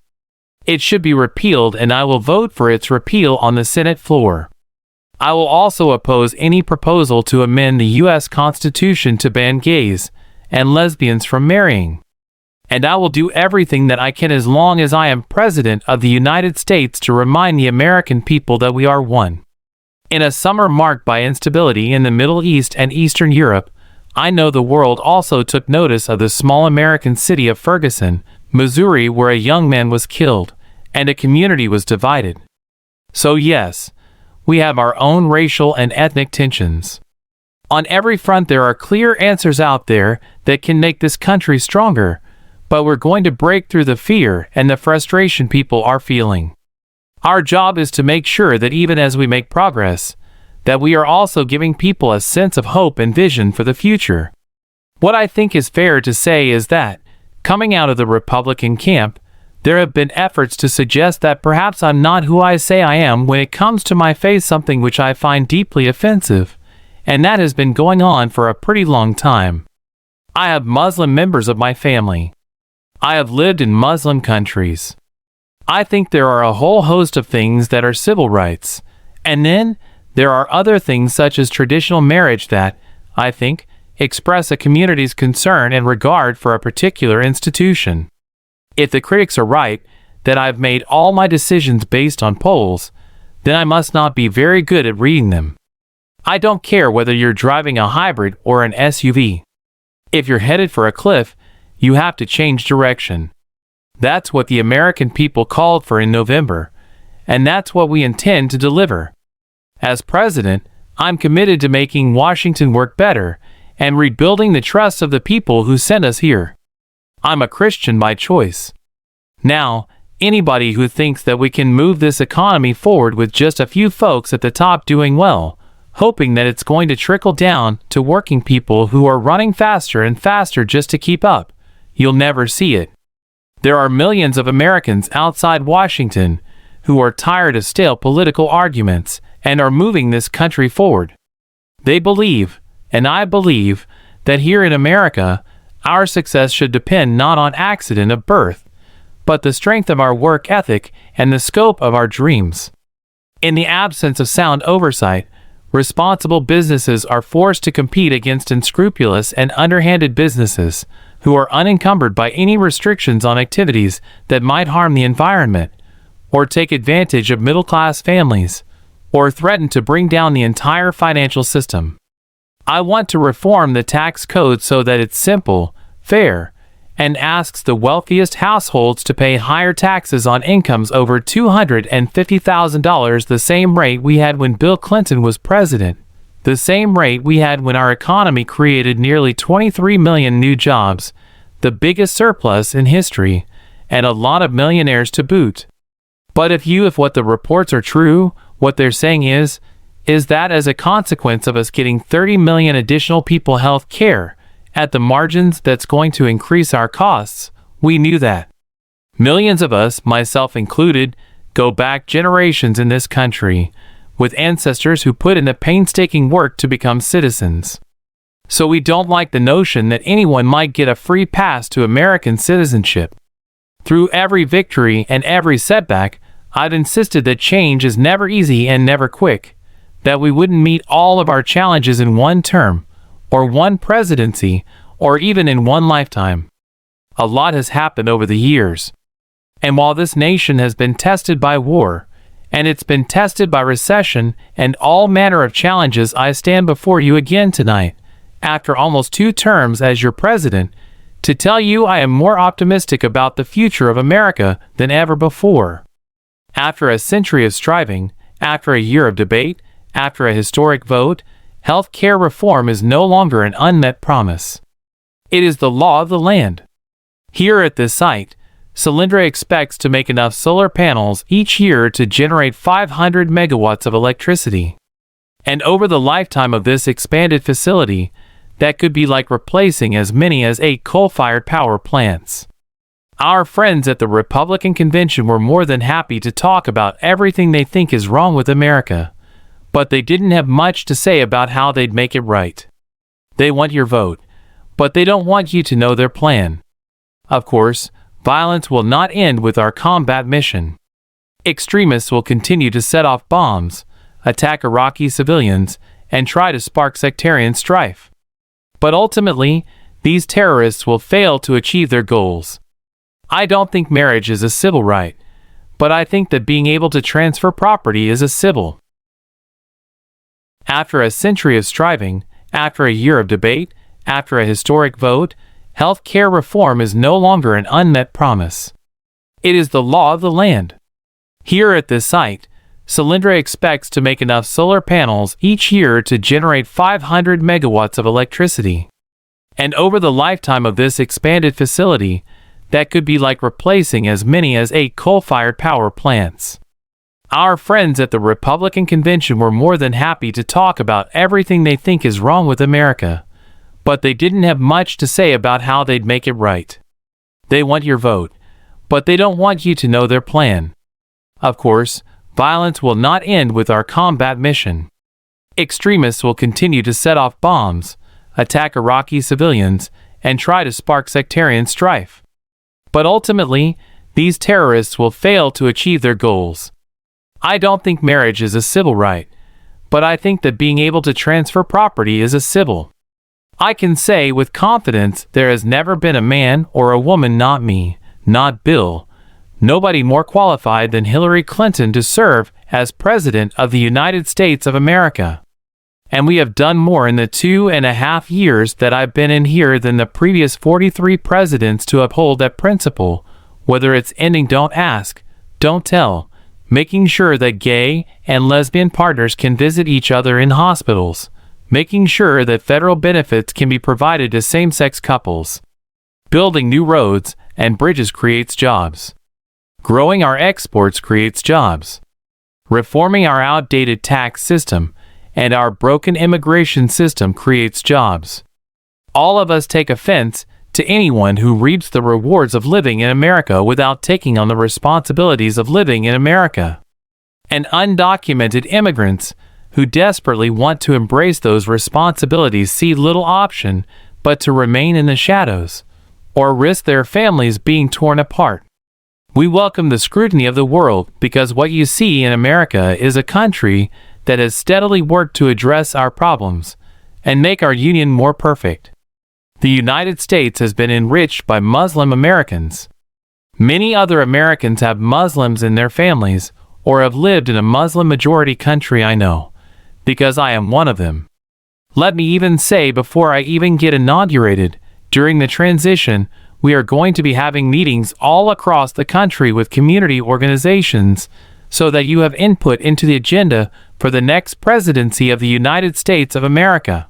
It should be repealed, and I will vote for its repeal on the Senate floor. I will also oppose any proposal to amend the U.S. Constitution to ban gays and lesbians from marrying. And I will do everything that I can as long as I am President of the United States to remind the American people that we are one. In a summer marked by instability in the Middle East and Eastern Europe, I know the world also took notice of the small American city of Ferguson, Missouri, where a young man was killed, and a community was divided. So yes, we have our own racial and ethnic tensions. On every front there are clear answers out there that can make this country stronger, but we're going to break through the fear and the frustration people are feeling. Our job is to make sure that even as we make progress, that we are also giving people a sense of hope and vision for the future. What I think is fair to say is that, coming out of the Republican camp, there have been efforts to suggest that perhaps I'm not who I say I am when it comes to my faith, something which I find deeply offensive, and that has been going on for a pretty long time. I have Muslim members of my family. I have lived in Muslim countries. I think there are a whole host of things that are civil rights, and then there are other things such as traditional marriage that, I think, express a community's concern and regard for a particular institution. If the critics are right that I've made all my decisions based on polls, then I must not be very good at reading them. I don't care whether you're driving a hybrid or an SUV. If you're headed for a cliff, you have to change direction. That's what the American people called for in November, and that's what we intend to deliver. As president, I'm committed to making Washington work better and rebuilding the trust of the people who sent us here. I'm a Christian by choice. Now, anybody who thinks that we can move this economy forward with just a few folks at the top doing well, hoping that it's going to trickle down to working people who are running faster and faster just to keep up, you'll never see it. There are millions of Americans outside Washington who are tired of stale political arguments and are moving this country forward. They believe, and I believe, that here in America, Our success should depend not on accident of birth, but the strength of our work ethic and the scope of our dreams. In the absence of sound oversight, responsible businesses are forced to compete against unscrupulous and underhanded businesses who are unencumbered by any restrictions on activities that might harm the environment, or take advantage of middle-class families, or threaten to bring down the entire financial system. I want to reform the tax code so that it's simple, fair, and asks the wealthiest households to pay higher taxes on incomes over $250,000, the same rate we had when Bill Clinton was president, the same rate we had when our economy created nearly 23 million new jobs, the biggest surplus in history, and a lot of millionaires to boot. But if what the reports are true, what they're saying is that as a consequence of us getting 30 million additional people health care at the margins, that's going to increase our costs. We knew that. Millions of us, myself included, go back generations in this country, with ancestors who put in the painstaking work to become citizens. So we don't like the notion that anyone might get a free pass to American citizenship. Through every victory and every setback, I've insisted that change is never easy and never quick, that we wouldn't meet all of our challenges in one term, or one presidency, or even in one lifetime. A lot has happened over the years. And while this nation has been tested by war, and it's been tested by recession and all manner of challenges, I stand before you again tonight, after almost 2 terms as your president, to tell you I am more optimistic about the future of America than ever before. After a century of striving, after a year of debate, after a historic vote, health care reform is no longer an unmet promise. It is the law of the land. Here at this site, Solyndra expects to make enough solar panels each year to generate 500 megawatts of electricity. And over the lifetime of this expanded facility, that could be like replacing as many as 8 coal-fired power plants. Our friends at the Republican convention were more than happy to talk about everything they think is wrong with America, but they didn't have much to say about how they'd make it right. They want your vote, but they don't want you to know their plan. Of course, violence will not end with our combat mission. Extremists will continue to set off bombs, attack Iraqi civilians, and try to spark sectarian strife. But ultimately, these terrorists will fail to achieve their goals. I don't think marriage is a civil right, but I think that being able to transfer property is a civil. After a century of striving, after a year of debate, after a historic vote, health care reform is no longer an unmet promise. It is the law of the land. Here at this site, Solyndra expects to make enough solar panels each year to generate 500 megawatts of electricity. And over the lifetime of this expanded facility, that could be like replacing as many as 8 coal-fired power plants. Our friends at the Republican convention were more than happy to talk about everything they think is wrong with America, but they didn't have much to say about how they'd make it right. They want your vote, but they don't want you to know their plan. Of course, violence will not end with our combat mission. Extremists will continue to set off bombs, attack Iraqi civilians, and try to spark sectarian strife. But ultimately, these terrorists will fail to achieve their goals. I don't think marriage is a civil right, but I think that being able to transfer property is a civil. I can say with confidence there has never been a man or a woman, not me, not Bill, nobody more qualified than Hillary Clinton to serve as President of the United States of America. And we have done more in the 2.5 years that I've been in here than the previous 43 presidents to uphold that principle, whether it's ending don't ask, don't tell, making sure that gay and lesbian partners can visit each other in hospitals, making sure that federal benefits can be provided to same-sex couples. Building new roads and bridges creates jobs. Growing our exports creates jobs. Reforming our outdated tax system and our broken immigration system creates jobs. All of us take offense to anyone who reaps the rewards of living in America without taking on the responsibilities of living in America. And undocumented immigrants who desperately want to embrace those responsibilities see little option but to remain in the shadows, or risk their families being torn apart. We welcome the scrutiny of the world because what you see in America is a country that has steadily worked to address our problems and make our union more perfect. The United States has been enriched by Muslim Americans. Many other Americans have Muslims in their families or have lived in a Muslim-majority country I know, because I am one of them. Let me even say before I even get inaugurated, during the transition, we are going to be having meetings all across the country with community organizations so that you have input into the agenda for the next presidency of the United States of America.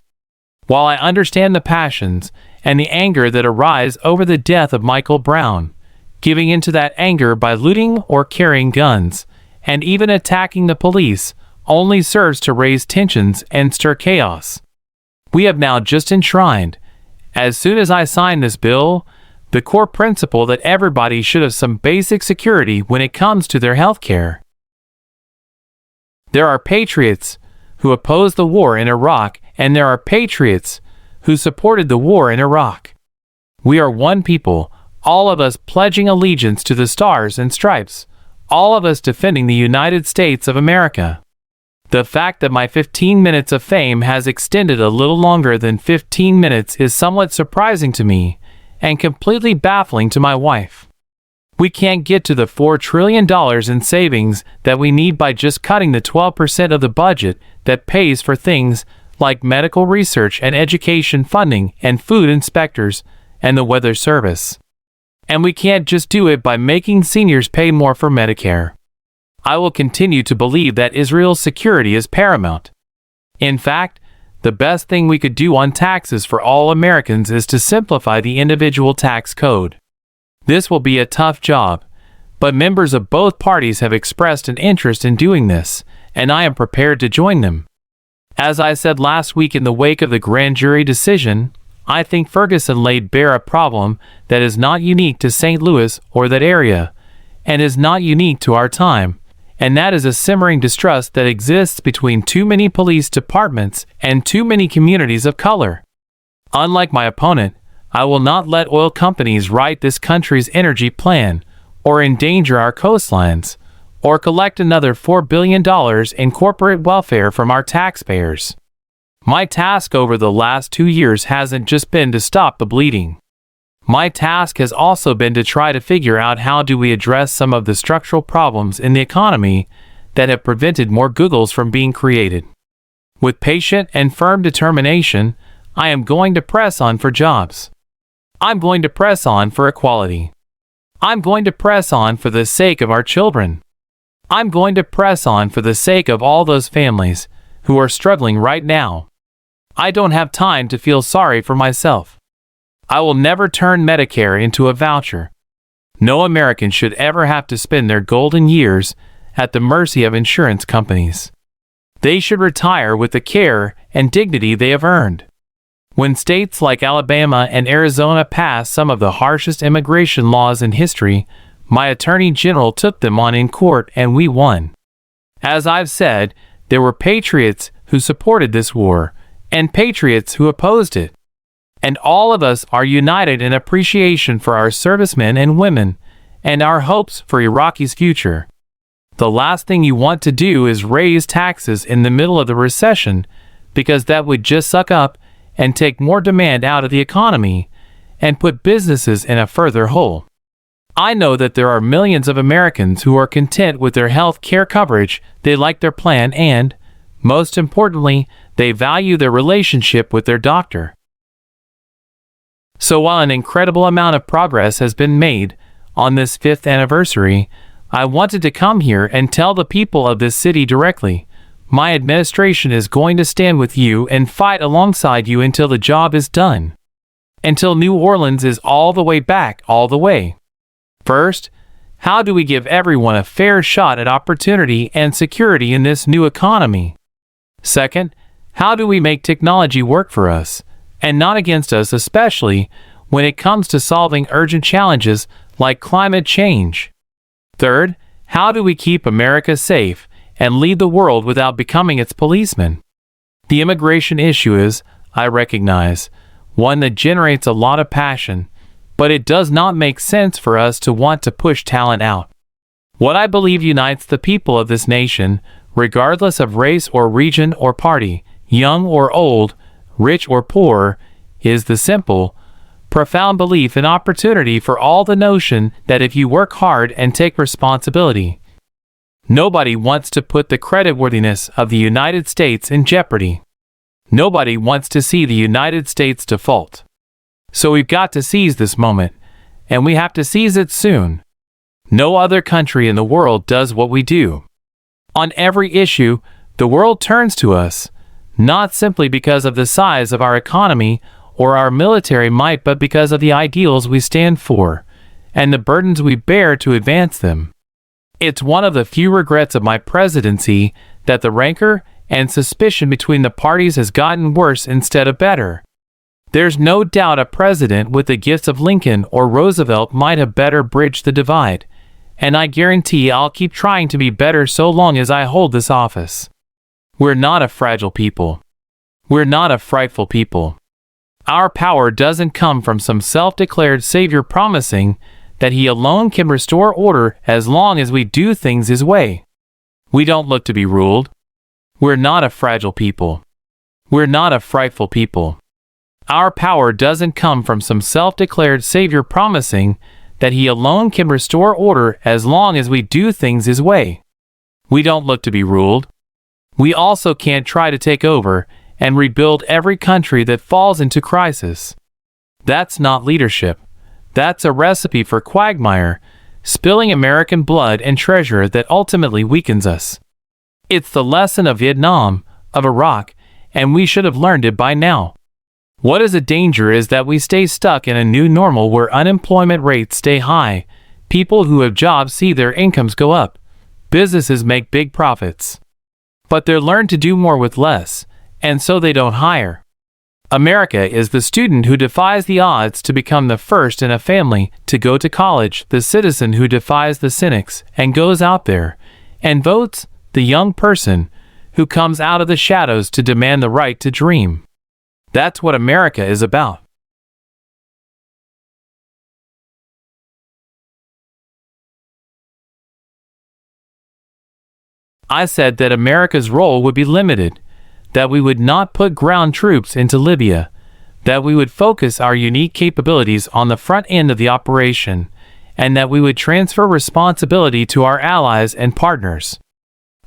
While I understand the passions and the anger that arise over the death of Michael Brown, giving into that anger by looting or carrying guns, and even attacking the police, only serves to raise tensions and stir chaos. We have now just enshrined, as soon as I sign this bill, the core principle that everybody should have some basic security when it comes to their health care. There are patriots who opposed the war in Iraq, and there are patriots who supported the war in Iraq. We are one people, all of us pledging allegiance to the stars and stripes, all of us defending the United States of America. The fact that my 15 minutes of fame has extended a little longer than 15 minutes is somewhat surprising to me and completely baffling to my wife. We can't get to the $4 trillion in savings that we need by just cutting the 12% of the budget that pays for things like medical research and education funding and food inspectors and the weather service. And we can't just do it by making seniors pay more for Medicare. I will continue to believe that Israel's security is paramount. In fact, the best thing we could do on taxes for all Americans is to simplify the individual tax code. This will be a tough job, but members of both parties have expressed an interest in doing this, and I am prepared to join them. As I said last week in the wake of the grand jury decision, I think Ferguson laid bare a problem that is not unique to St. Louis or that area, and is not unique to our time, and that is a simmering distrust that exists between too many police departments and too many communities of color. Unlike my opponent, I will not let oil companies write this country's energy plan, or endanger our coastlines, or collect another $4 billion in corporate welfare from our taxpayers. My task over the last 2 years hasn't just been to stop the bleeding. My task has also been to try to figure out how do we address some of the structural problems in the economy that have prevented more Googles from being created. With patient and firm determination, I am going to press on for jobs. I'm going to press on for equality. I'm going to press on for the sake of our children. I'm going to press on for the sake of all those families who are struggling right now. I don't have time to feel sorry for myself. I will never turn Medicare into a voucher. No American should ever have to spend their golden years at the mercy of insurance companies. They should retire with the care and dignity they have earned. When states like Alabama and Arizona passed some of the harshest immigration laws in history, my attorney general took them on in court and we won. As I've said, there were patriots who supported this war and patriots who opposed it. And all of us are united in appreciation for our servicemen and women and our hopes for Iraqi's future. The last thing you want to do is raise taxes in the middle of the recession, because that would just suck up and take more demand out of the economy and put businesses in a further hole. I know that there are millions of Americans who are content with their health care coverage, they like their plan, and, most importantly, they value their relationship with their doctor. So while an incredible amount of progress has been made on this 5th anniversary, I wanted to come here and tell the people of this city directly, my administration is going to stand with you and fight alongside you until the job is done. Until New Orleans is all the way back, all the way. First, how do we give everyone a fair shot at opportunity and security in this new economy? Second, how do we make technology work for us and not against us, especially when it comes to solving urgent challenges like climate change? Third, how do we keep America safe and lead the world without becoming its policeman? The immigration issue is, I recognize, one that generates a lot of passion, but it does not make sense for us to want to push talent out. What I believe unites the people of this nation, regardless of race or region or party, young or old, rich or poor, is the simple, profound belief in opportunity for all, the notion that if you work hard and take responsibility, nobody wants to put the creditworthiness of the United States in jeopardy. Nobody wants to see the United States default. So we've got to seize this moment, and we have to seize it soon. No other country in the world does what we do. On every issue, the world turns to us, not simply because of the size of our economy or our military might, but because of the ideals we stand for, and the burdens we bear to advance them. It's one of the few regrets of my presidency that the rancor and suspicion between the parties has gotten worse instead of better. There's no doubt a president with the gifts of Lincoln or Roosevelt might have better bridged the divide, and I guarantee I'll keep trying to be better so long as I hold this office. We're not a fragile people. We're not a frightful people. Our power doesn't come from some self-declared savior promising that he alone can restore order as long as we do things his way. We don't look to be ruled. We're not a fragile people. We're not a frightful people. Our power doesn't come from some self-declared savior promising that he alone can restore order as long as we do things his way. We don't look to be ruled. We also can't try to take over and rebuild every country that falls into crisis. That's not leadership. That's a recipe for quagmire, spilling American blood and treasure that ultimately weakens us. It's the lesson of Vietnam, of Iraq, and we should have learned it by now. What is a danger is that we stay stuck in a new normal where unemployment rates stay high, people who have jobs see their incomes go up, businesses make big profits. But they're learned to do more with less, and so they don't hire. America is the student who defies the odds to become the first in a family to go to college, the citizen who defies the cynics and goes out there and votes, the young person who comes out of the shadows to demand the right to dream. That's what America is about. I said that America's role would be limited, that we would not put ground troops into Libya, that we would focus our unique capabilities on the front end of the operation, and that we would transfer responsibility to our allies and partners.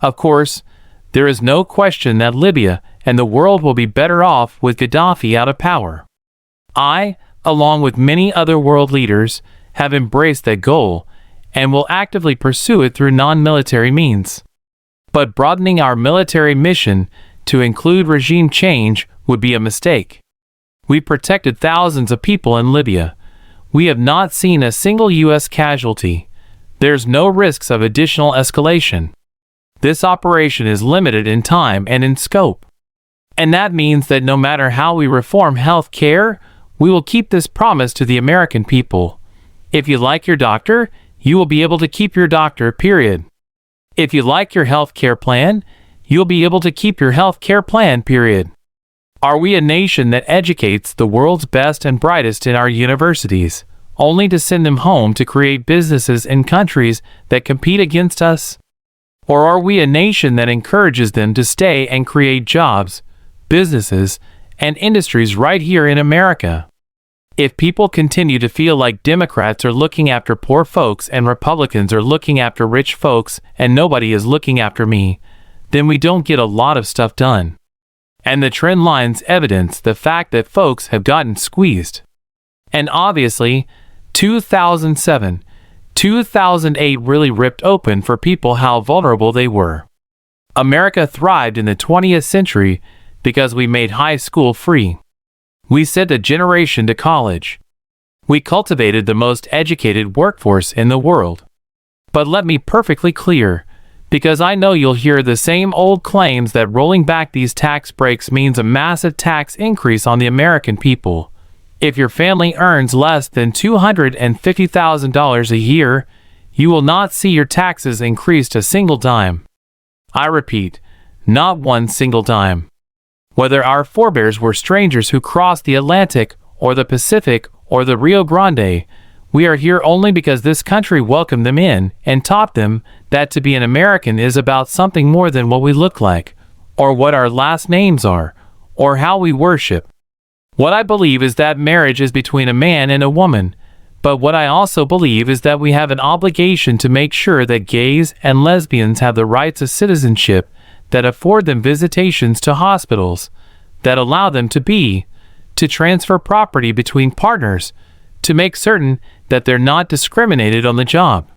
Of course, there is no question that Libya and the world will be better off with Gaddafi out of power. I, along with many other world leaders, have embraced that goal and will actively pursue it through non-military means. But broadening our military mission to include regime change would be a mistake. We protected thousands of people in Libya. We have not seen a single U.S. casualty. There's no risks of additional escalation. This operation is limited in time and in scope. And that means that no matter how we reform health care, we will keep this promise to the American people. If you like your doctor, you will be able to keep your doctor, period. If you like your health care plan, you'll be able to keep your health care plan, period. Are we a nation that educates the world's best and brightest in our universities, only to send them home to create businesses in countries that compete against us? Or are we a nation that encourages them to stay and create jobs, businesses, and industries right here in America? If people continue to feel like Democrats are looking after poor folks and Republicans are looking after rich folks and nobody is looking after me, then we don't get a lot of stuff done. And the trend lines evidence the fact that folks have gotten squeezed. And obviously, 2007, 2008 really ripped open for people how vulnerable they were. America thrived in the 20th century because we made high school free. We sent a generation to college. We cultivated the most educated workforce in the world. But let me perfectly clear, because I know you'll hear the same old claims that rolling back these tax breaks means a massive tax increase on the American people. If your family earns less than $250,000 a year, you will not see your taxes increased a single dime. I repeat, not one single dime. Whether our forebears were strangers who crossed the Atlantic or the Pacific or the Rio Grande, we are here only because this country welcomed them in and taught them that to be an American is about something more than what we look like, or what our last names are, or how we worship. What I believe is that marriage is between a man and a woman, but what I also believe is that we have an obligation to make sure that gays and lesbians have the rights of citizenship that afford them visitations to hospitals, that allow them to transfer property between partners, to make certain that they're not discriminated on the job.